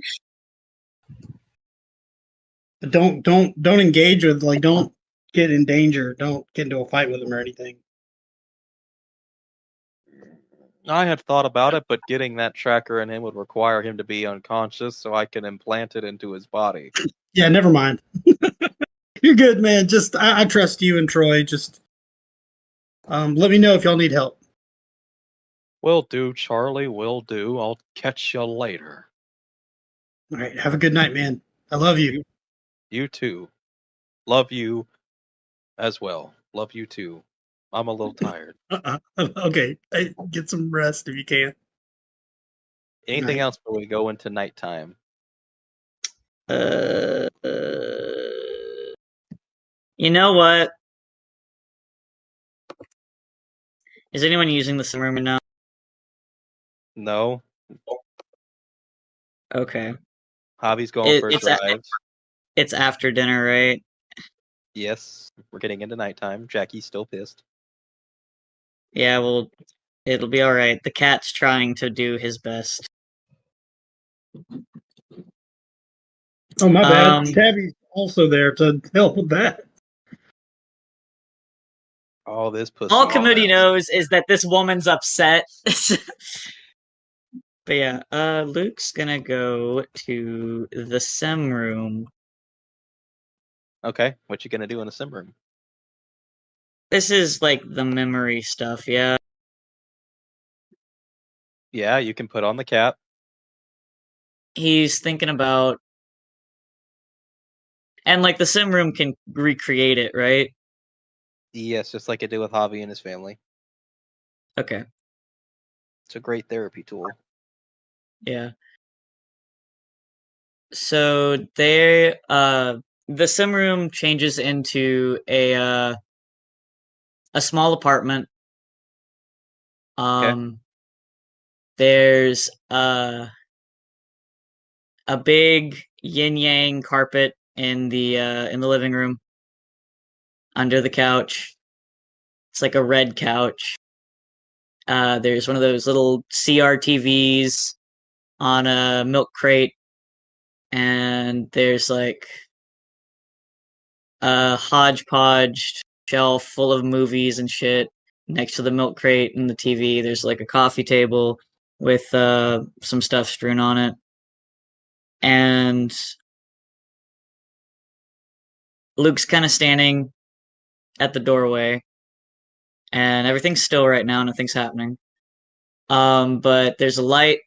But don't engage with, like, don't get in danger. Don't get into a fight with him or anything.
I had thought about it, but getting that tracker in him would require him to be unconscious so I can implant it into his body.
Yeah, never mind. You're good, man. Just I trust you and Troy. Just let me know if y'all need help.
Will do, Charlie. Will do. I'll catch you later.
All right. Have a good night, man. I love you.
You too. Love you as well. Love you too. I'm a little tired.
Okay. Hey, get some rest if you can.
Anything
Night.
else before we go into nighttime?
You know what? Is anyone using the room now?
No.
Okay.
Javi's going for a drive.
It's after dinner, right?
Yes. We're getting into nighttime. Jackie's still pissed.
Yeah, well, it'll be alright. The cat's trying to do his best.
Oh, my bad. Tabby's also there to help with that.
Oh, this pussy.
All Committee knows is that this woman's upset. But yeah, Luke's gonna go to the sim room.
Okay, what you gonna do in the sim room?
This is like the memory stuff, yeah.
Yeah, you can put on the cap.
He's thinking about, and like the sim room can recreate it, right?
Yes, just like it did with Javi and his family.
Okay,
It's a great therapy tool.
yeah. So the sim room changes into a small apartment. There's a big yin yang carpet in the living room under the couch. It's like a red couch. There's one of those little CRTVs on a milk crate, and there's like a hodgepodge shelf full of movies and shit next to the milk crate and the TV. There's like a coffee table with some stuff strewn on it. And Luke's kind of standing at the doorway, and everything's still right now, nothing's happening. But there's a light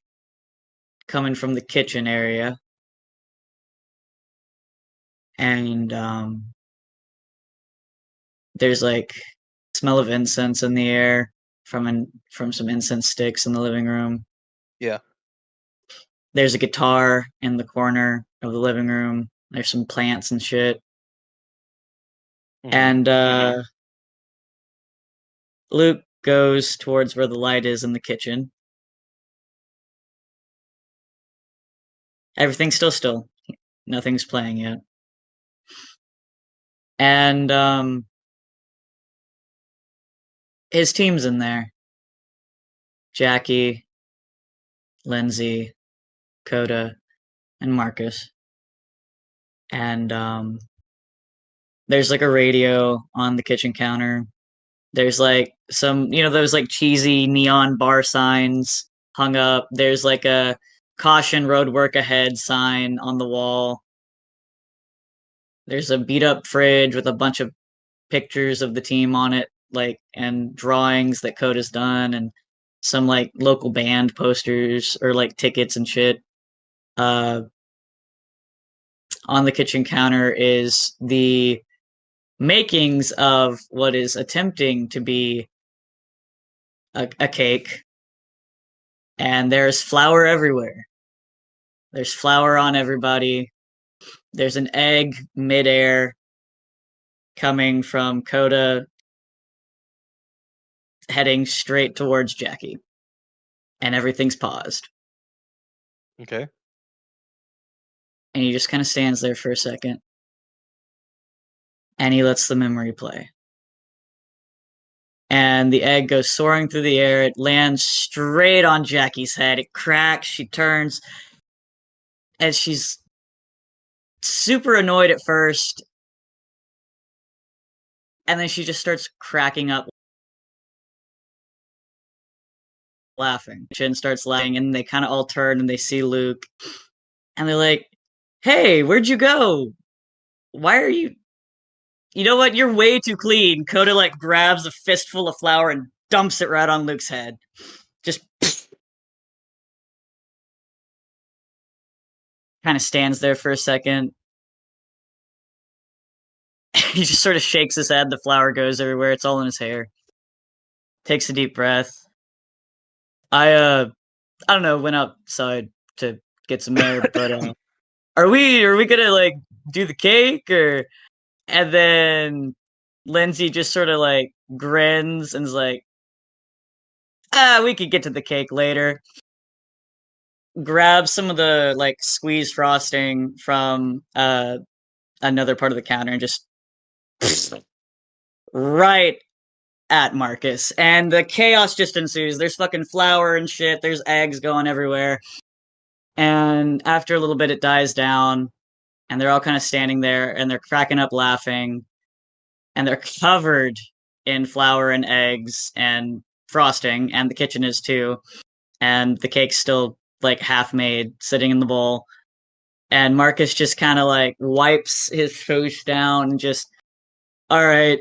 coming from the kitchen area, and there's like smell of incense in the air from some incense sticks in the living room.
Yeah.
There's a guitar in the corner of the living room. There's some plants and shit.
Mhm.
And Luke goes towards where the light is in the kitchen. Everything's still. Nothing's playing yet. And his team's in there. Jackie, Lindsay, Coda, and Marcus. And there's like a radio on the kitchen counter. There's like some, those like cheesy neon bar signs hung up. There's like a caution road work ahead sign on the wall. There's a beat up fridge with a bunch of pictures of the team on it, like, and drawings that Coda's done, and some like local band posters or like tickets and shit. On the kitchen counter is the makings of what is attempting to be a cake, and there's flour everywhere. There's flour on everybody. There's an egg midair coming from Coda heading straight towards Jackie. And everything's paused.
Okay.
And he just kind of stands there for a second. And he lets the memory play. And the egg goes soaring through the air. It lands straight on Jackie's head. It cracks. She turns. And she's super annoyed at first. And then she just starts cracking up, laughing. Chin starts laughing, and they kind of all turn and they see Luke. And they're like, hey, where'd you go? Why are you... You know what? You're way too clean. Coda like grabs a fistful of flour and dumps it right on Luke's head. Just kind of stands there for a second. He just sort of shakes his head. The flour goes everywhere. It's all in his hair. Takes a deep breath. I don't know, went outside to get some air, but are we gonna like do the cake or... And then Lindsay just sort of like grins and is like, we could get to the cake later. Grabs some of the like squeezed frosting from another part of the counter and just right at Marcus. And the chaos just ensues. There's fucking flour and shit. There's eggs going everywhere. And after a little bit, it dies down. And they're all kind of standing there and they're cracking up laughing. And they're covered in flour and eggs and frosting. And the kitchen is too. And the cake's still like half made, sitting in the bowl. And Marcus just kind of like wipes his face down and just, all right,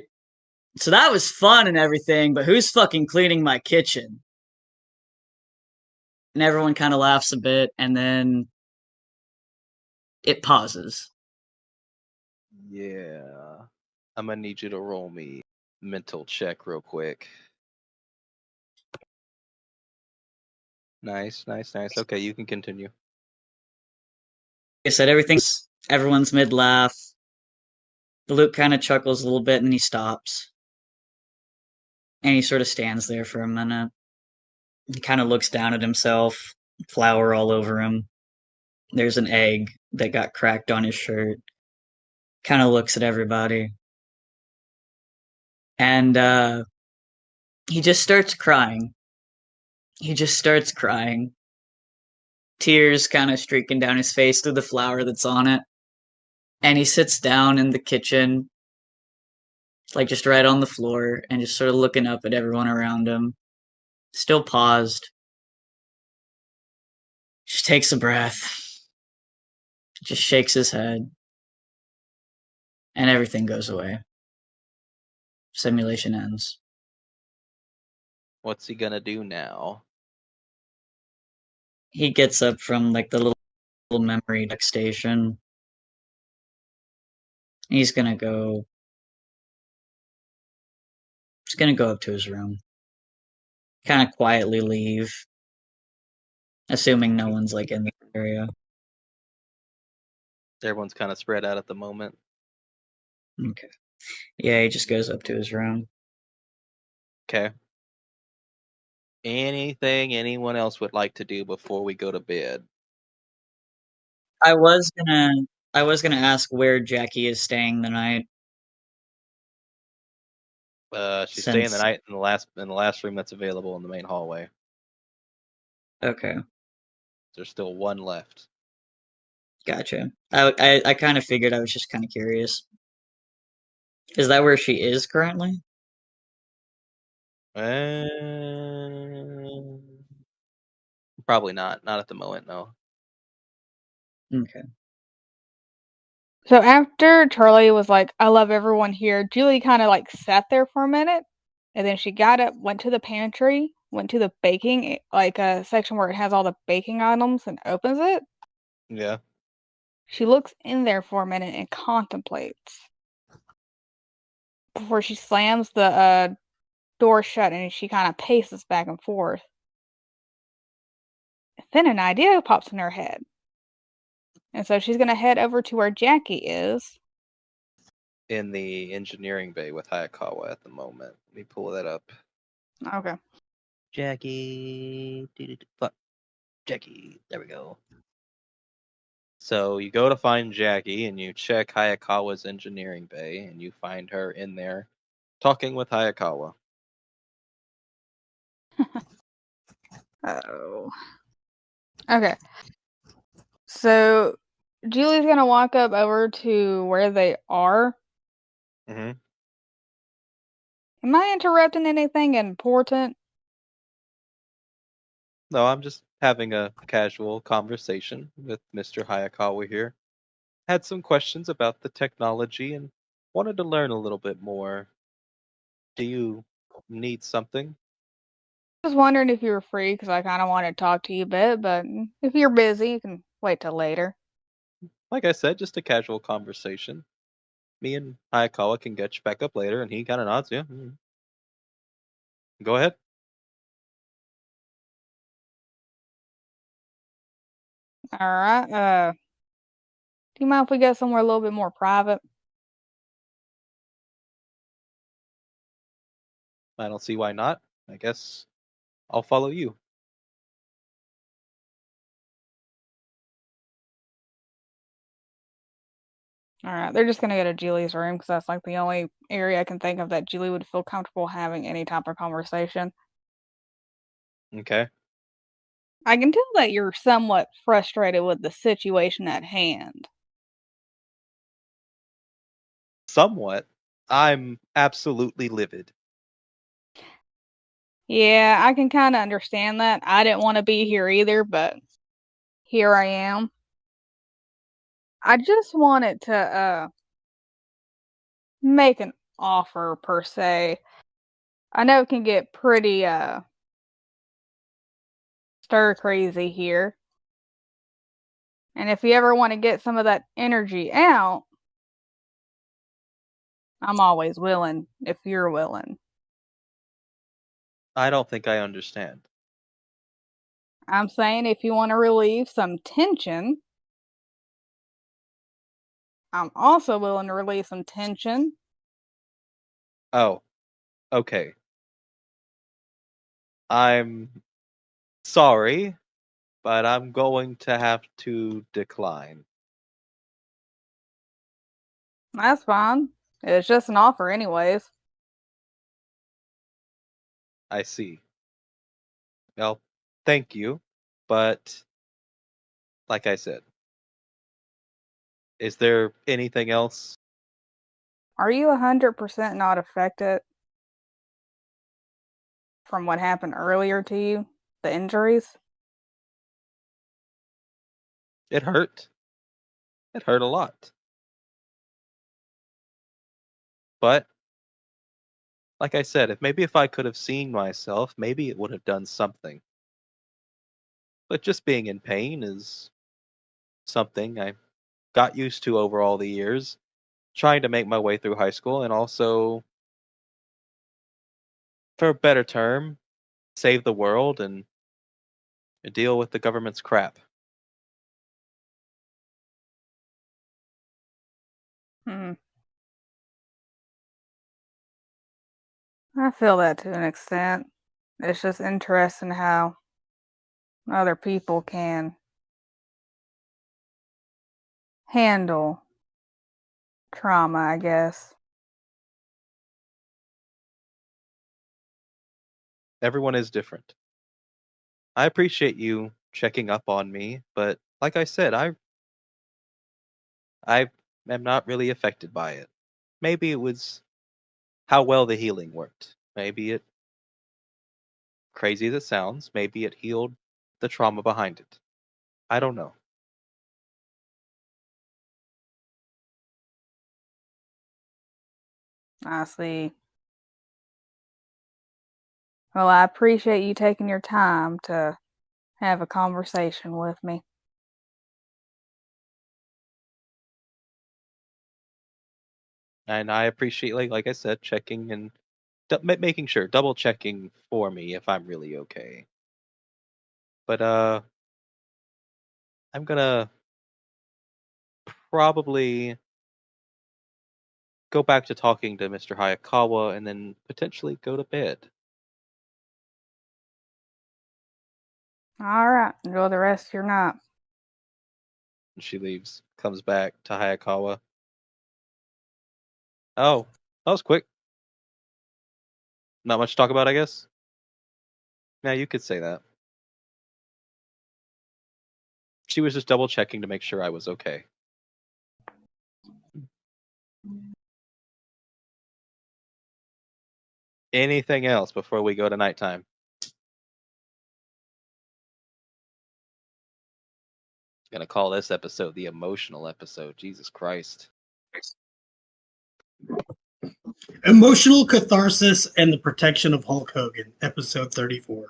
so that was fun and everything, but who's fucking cleaning my kitchen? And everyone kind of laughs a bit, and then it pauses.
Yeah. I'm gonna need you to roll me mental check real quick. Nice. Okay, you can continue.
Like I said, everyone's mid laugh. Luke kind of chuckles a little bit and then he stops. And he sort of stands there for a minute. He kind of looks down at himself, flour all over him. There's an egg that got cracked on his shirt. Kind of looks at everybody. And he just starts crying. Tears kind of streaking down his face through the flour that's on it. And he sits down in the kitchen, like just right on the floor, and just sort of looking up at everyone around him. Still paused. Just takes a breath. Just shakes his head. And everything goes away. Simulation ends.
What's he gonna do now?
He gets up from like the little memory deck station. He's gonna go up to his room. Kind of quietly leave. Assuming no one's like in the area.
Everyone's kind of spread out at the moment.
Okay. Yeah, he just goes up to his room.
Okay. Anything anyone else would like to do before we go to bed?
I was gonna ask where Jackie is staying the night.
She's staying the
Since-
night in the last room that's available in the main hallway.
Okay,
There's still one left.
gotcha. I kind of figured. I was just kind of curious. Is that where she is currently?
Probably not. Not at the moment, no.
Okay.
So after Charlie was like, I love everyone here, Julie kind of like sat there for a minute, and then she got up, went to the pantry, went to the baking, like a section where it has all the baking items, and opens it.
Yeah.
She looks in there for a minute and contemplates before she slams the door shut, and she kind of paces back and forth. Then an idea pops in her head. And so she's going to head over to where Jackie is.
In the engineering bay with Hayakawa at the moment. Let me pull that up.
Okay.
Jackie. Jackie. There we go. So you go to find Jackie and you check Hayakawa's engineering bay and you find her in there talking with Hayakawa.
Oh. Okay. So Julie's going to walk up over to where they are.
Mm-hmm.
Am I interrupting anything important?
No, I'm just having a casual conversation with Mr. Hayakawa here. Had some questions about the technology and wanted to learn a little bit more. Do you need something?
Just wondering if you were free because I kind of want to talk to you a bit, but if you're busy, you can wait till later.
Like I said, just a casual conversation. Me and Hayakawa can catch back up later, and he kind of nods. Yeah. Go ahead.
All right. Do you mind if we go somewhere a little bit more private?
I don't see why not. I guess I'll follow you.
All right. They're just going to go to Julie's room because that's like the only area I can think of that Julie would feel comfortable having any type of conversation.
Okay.
I can tell that you're somewhat frustrated with the situation at hand.
Somewhat. I'm absolutely livid.
Yeah, I can kind of understand that. I didn't want to be here either, but here I am. I just wanted to make an offer per se. I know it can get pretty stir crazy here. And if you ever want to get some of that energy out, I'm always willing if you're willing.
I don't think I understand.
I'm saying if you want to relieve some tension, I'm also willing to relieve some tension.
Oh, okay. I'm sorry, but I'm going to have to decline.
That's fine. It's just an offer anyways.
I see. Well, thank you, but like I said, is there anything else?
Are you 100% not affected from what happened earlier to you? The injuries?
It hurt. It hurt a lot. But like I said, if I could have seen myself, maybe it would have done something. But just being in pain is something I got used to over all the years, trying to make my way through high school and also, for a better term, save the world and deal with the government's crap.
Hmm. I feel that to an extent. It's just interesting how other people can handle trauma, I guess.
Everyone is different. I appreciate you checking up on me, but like I said, I am not really affected by it. Maybe it was how well the healing worked. Maybe it, crazy as it sounds, maybe it healed the trauma behind it. I don't know.
I see. Well, I appreciate you taking your time to have a conversation with me.
And I appreciate, like I said, checking and making sure, double checking for me if I'm really okay. But I'm gonna probably go back to talking to Mr. Hayakawa and then potentially go to bed.
All right, enjoy the rest of your night.
And she leaves, comes back to Hayakawa. Oh, that was quick. Not much to talk about, I guess. Yeah, you could say that. She was just double checking to make sure I was okay. Anything else before we go to nighttime? Gonna call this episode the emotional episode. Jesus Christ.
Emotional catharsis and the protection of Hulk Hogan, episode 34.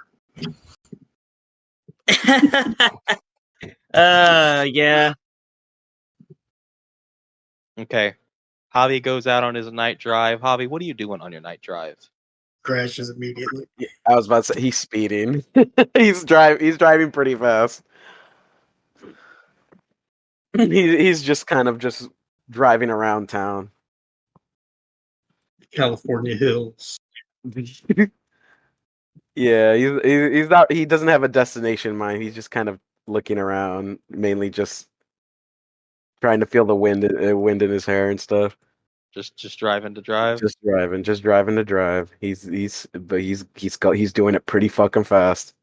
Yeah.
Okay. Javi goes out on his night drive. Javi, what are you doing on your night drive?
Crashes immediately.
I was about to say he's speeding. He's driving pretty fast. He's just kind of just driving around town.
California hills.
Yeah, he's not. He doesn't have a destination in mind. He's just kind of looking around, mainly just trying to feel the wind in his hair and stuff.
Just driving to drive.
Just driving to drive. He's doing it pretty fucking fast.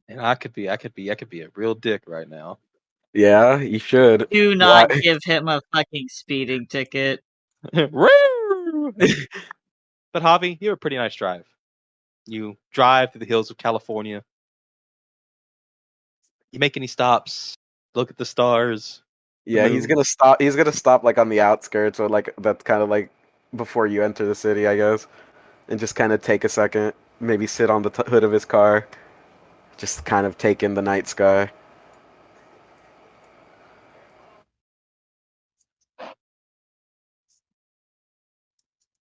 And I could be a real dick right now.
Yeah, you should.
Do not
Why?
give him a fucking speeding ticket.
Woo! But Javi, you have a pretty nice drive. You drive through the hills of California. You make any stops? Look at the stars.
Yeah, he's
moon.
gonna stop. He's gonna stop like on the outskirts, or like that's kind of like before you enter the city, I guess, and just kind of take a second, maybe sit on the hood of his car, just kind of take in the night sky.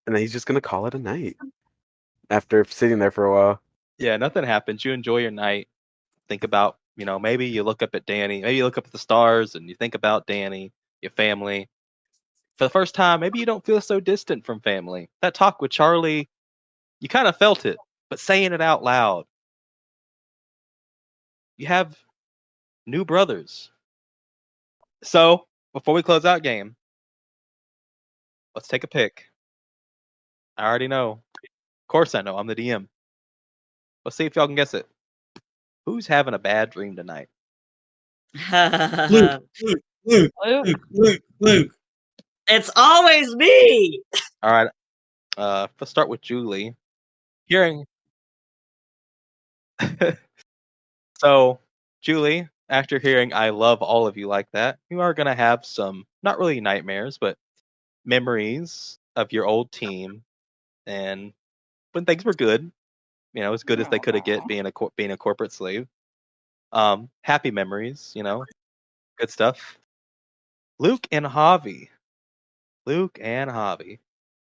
And then he's just gonna call it a night after sitting there for a while.
Yeah, nothing happens. You enjoy your night. Think about, maybe you look up at Danny. Maybe you look up at the stars and you think about Danny, your family. For the first time, maybe you don't feel so distant from family. That talk with Charlie, you kind of felt it, but saying it out loud. You have new brothers. So, before we close out game, let's take a pick. I already know. Of course I know. I'm the DM. Let's see if y'all can guess it. Who's having a bad dream tonight?
Luke, Luke,
Luke.
Luke.
It's always me.
All right. Let's start with Julie. Hearing. So, Julie, after hearing I love all of you like that, you are going to have some, not really nightmares, but memories of your old team and when things were good, as good as they could have get being a corporate slave. Happy memories, good stuff. Luke and Javi.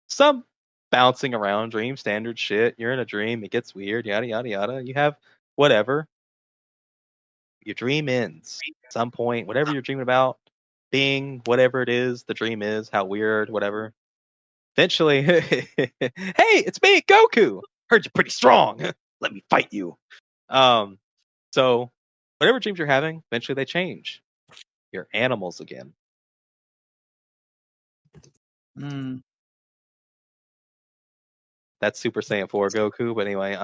Some bouncing around dream standard shit. You're in a dream, it gets weird, yada yada yada. You have whatever. Your dream ends at some point, whatever you're dreaming about, being whatever it is, the dream is, how weird, whatever. Eventually, hey, it's me, Goku. Heard you're pretty strong. Let me fight you. So whatever dreams you're having, eventually they change. You're animals again.
Mm.
That's Super Saiyan 4 Goku. But anyway,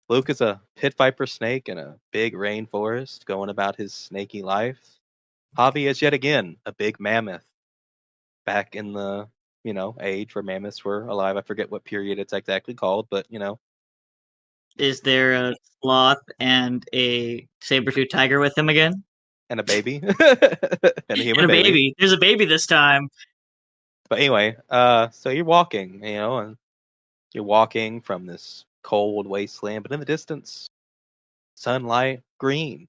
Luke is a pit viper snake in a big rainforest going about his snaky life. Javi is yet again a big mammoth back in the, age where mammoths were alive. I forget what period it's exactly called, but,
Is there a sloth and a saber-tooth tiger with him again?
and a baby. And a human
And a
baby.
baby. There's a baby this time.
But anyway, so you're walking, and you're walking from this cold wasteland, but in the distance, sunlight, green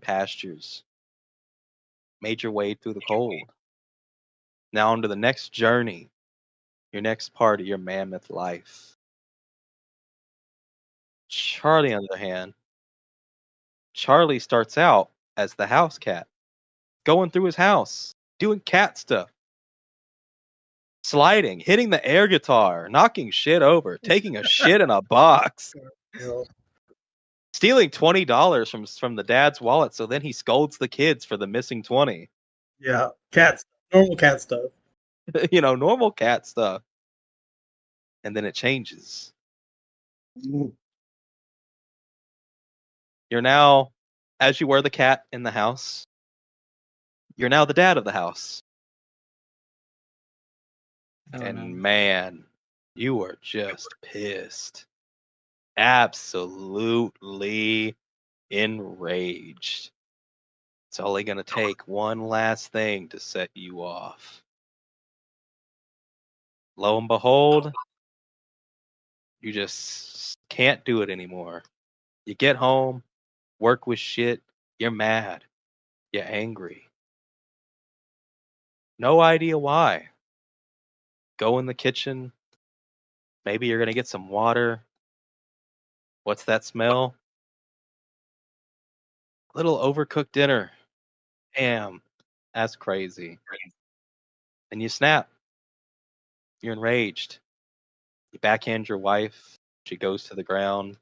pastures. Made your way through the cold. Now onto the next journey, your next part of your mammoth life. Charlie, on the other hand, Charlie starts out as the house cat, going through his house, doing cat stuff, sliding, hitting the air guitar, knocking shit over, taking a shit in a box, stealing $20 from the dad's wallet, so then he scolds the kids for the missing 20.
Yeah, cats, normal cat stuff.
Normal cat stuff. And then it changes. You're now, as you were the cat in the house, you're now the dad of the house.
Oh,
And
no.
man, you are just pissed. Absolutely enraged. It's only going to take one last thing to set you off. Lo and behold, you just can't do it anymore. You get home, work with shit, you're mad, you're angry. No idea why. Go in the kitchen. Maybe you're going to get some water. What's that smell? Little overcooked dinner. Damn, that's crazy. And you snap. You're enraged. You backhand your wife. She goes to the ground.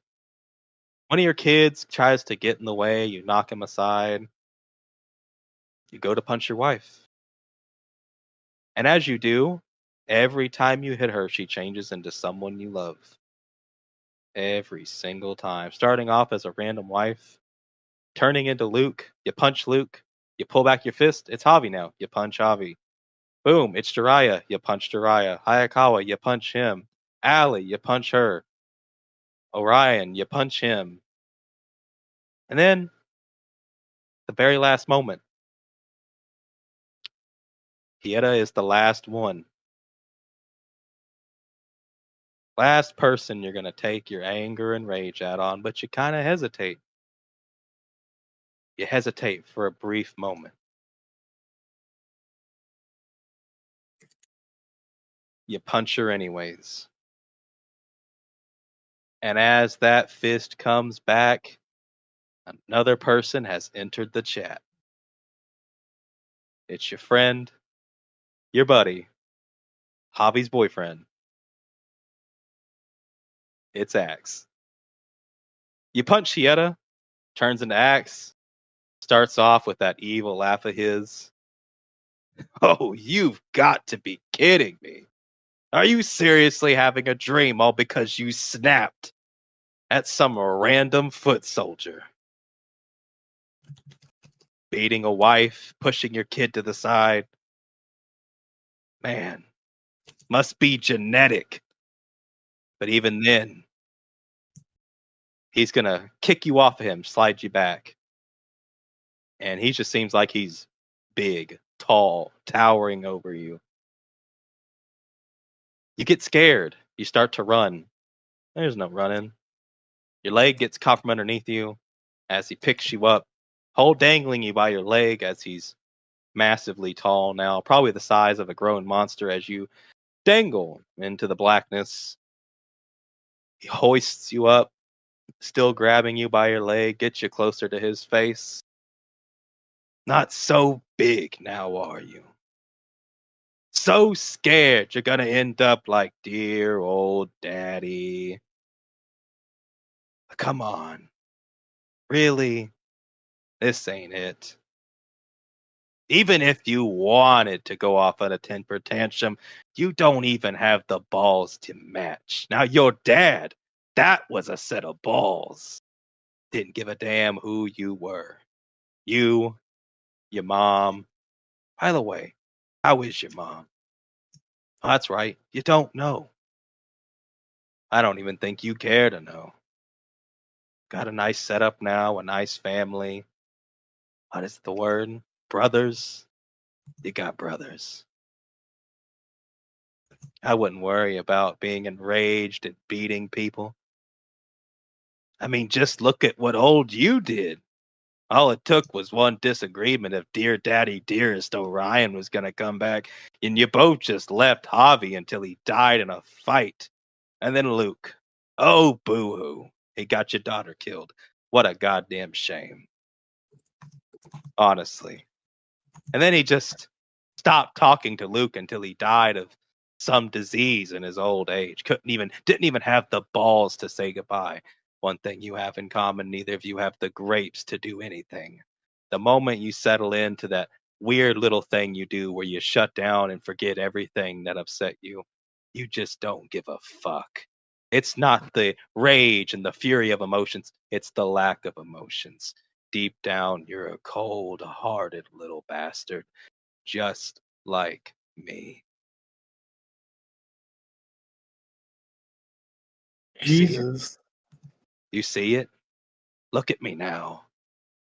One of your kids tries to get in the way. You knock him aside. You go to punch your wife. And as you do, every time you hit her, she changes into someone you love. Every single time. Starting off as a random wife, turning into Luke. You punch Luke. You pull back your fist. It's Javi now. You punch Javi. Boom, it's Jiraiya. You punch Jiraiya. Hayakawa, you punch him. Allie, you punch her. Orion, you punch him. And then, the very last moment, Hieta is the last one. Last person you're going to take your anger and rage out on, but you kind of hesitate. You hesitate for a brief moment. You punch her anyways. And as that fist comes back, another person has entered the chat. It's your friend, your buddy, Javi's boyfriend. It's Axe. You punch Hieta, turns into Axe, starts off with that evil laugh of his. Oh, you've got to be kidding me. Are you seriously having a dream all because you snapped at some random foot soldier? Beating a wife, pushing your kid to the side. Man, must be genetic. But even then, he's going to kick you off of him, slide you back. And he just seems like he's big, tall, towering over you. You get scared. You start to run. There's no running. Your leg gets caught from underneath you as he picks you up, hold dangling you by your leg as he's massively tall now, probably the size of a grown monster as you dangle into the blackness. He hoists you up, still grabbing you by your leg, gets you closer to his face. Not so big now, are you? So scared you're gonna end up like dear old daddy. Come on. Really? This ain't it. Even if you wanted to go off on a temper tantrum, you don't even have the balls to match. Now, your dad, that was a set of balls. Didn't give a damn who you were. You, your mom. By the way, how is your mom? Oh, that's right. You don't know. I don't even think you care to know. Got a nice setup now, a nice family. What is the word? Brothers? You got brothers. I wouldn't worry about being enraged and beating people. I mean, just look at what old you did. All it took was one disagreement if Dear Daddy Dearest Orion was going to come back, and you both just left Javi until he died in a fight. And then Luke. Oh, boo-hoo. He got your daughter killed. What a goddamn shame. Honestly. And then he just stopped talking to Luke until he died of some disease in his old age. Didn't even have the balls to say goodbye. One thing you have in common, neither of you have the grapes to do anything. The moment you settle into that weird little thing you do where you shut down and forget everything that upset you, you just don't give a fuck. It's not the rage and the fury of emotions, it's the lack of emotions. Deep down, you're a cold-hearted little bastard, just like me. You see it?
Jesus.
You see it? Look at me now.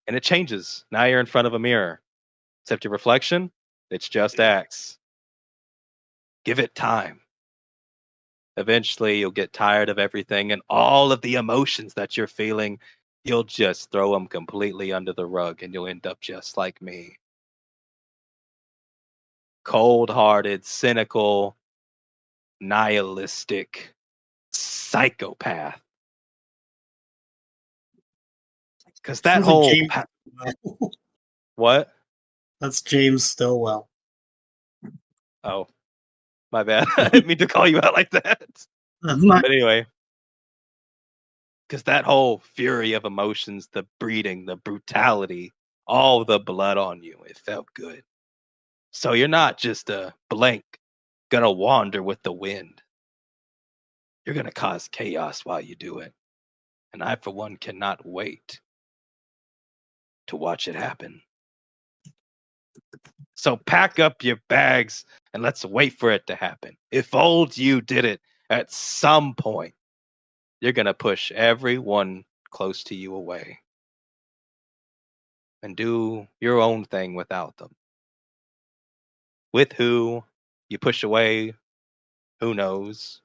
And it changes. Now you're in front of a mirror. Except your reflection, it's just Axe. Give it time. Eventually, you'll get tired of everything and all of the emotions that you're feeling. You'll just throw them completely under the rug and you'll end up just like me. Cold-hearted, cynical, nihilistic psychopath. Because that
Sounds like
whole
James Stillwell.
what?
That's James Stillwell.
Oh, my bad. I didn't mean to call you out like that.
That's not.
But anyway, because that whole fury of emotions, the breeding, the brutality, all the blood on you, it felt good. So you're not just a blank gonna wander with the wind. You're gonna cause chaos while you do it. And I, for one, cannot wait to watch it happen. So pack up your bags and let's wait for it to happen. If old you did it at some point, you're going to push everyone close to you away and do your own thing without them. With who you push away, who knows?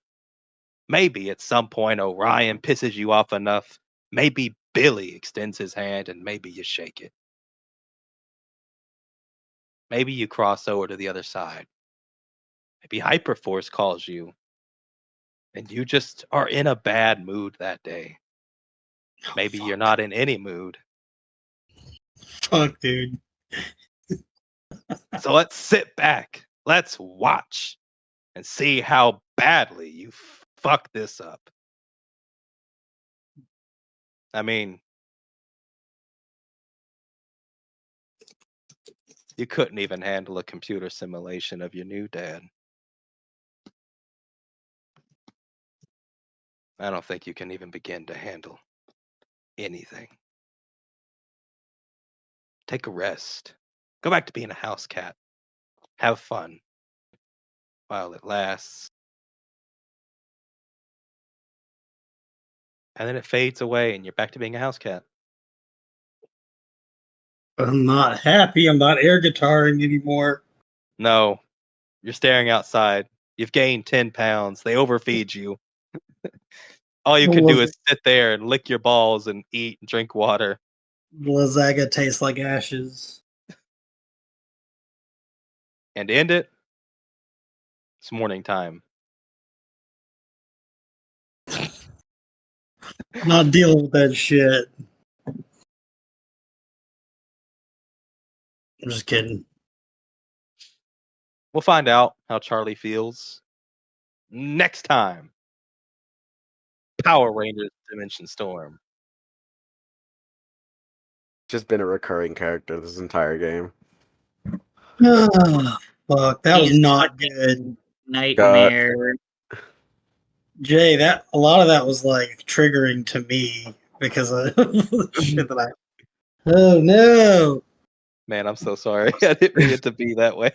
Maybe at some point Orion pisses you off enough. Maybe Billy extends his hand and maybe you shake it. Maybe you cross over to the other side. Maybe Hyperforce calls you and you just are in a bad mood that day. Maybe you're not in any mood.
Fuck, dude.
So let's sit back. Let's watch and see how badly you fuck this up. I mean, you couldn't even handle a computer simulation of your new dad. I don't think you can even begin to handle anything. Take a rest. Go back to being a house cat. Have fun while it lasts. And then it fades away and you're back to being a house cat.
I'm not happy. I'm not air guitaring anymore.
No, you're staring outside. You've gained 10 pounds. They overfeed you. All you can do is sit there and lick your balls and eat and drink water.
Lasagna tastes like ashes.
And to end it, it's morning time.
Not dealing with that shit. I'm just kidding.
We'll find out how Charlie feels next time. Power Rangers Dimension Storm.
Just been a recurring character this entire game.
Oh, fuck, that was
He's
not
fucking
good.
Nightmare.
Jay, that a lot of that was like triggering to me because of the shit that I. Oh no!
Man, I'm so sorry. I didn't mean it to be that way.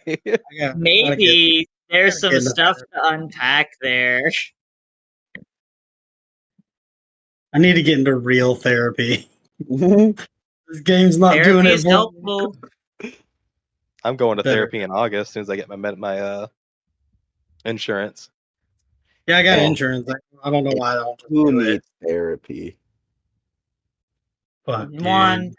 Maybe there's
gotta
some
get
stuff
into
to unpack there.
I need to get into real therapy. This game's not doing
Therapy
it
is
for me.
helpful.
I'm going to
Better.
therapy in August as soon as I get my insurance.
Yeah, I got
Oh.
insurance. I don't know why I don't
Who
do it.
needs therapy?
Fuck, dude.
One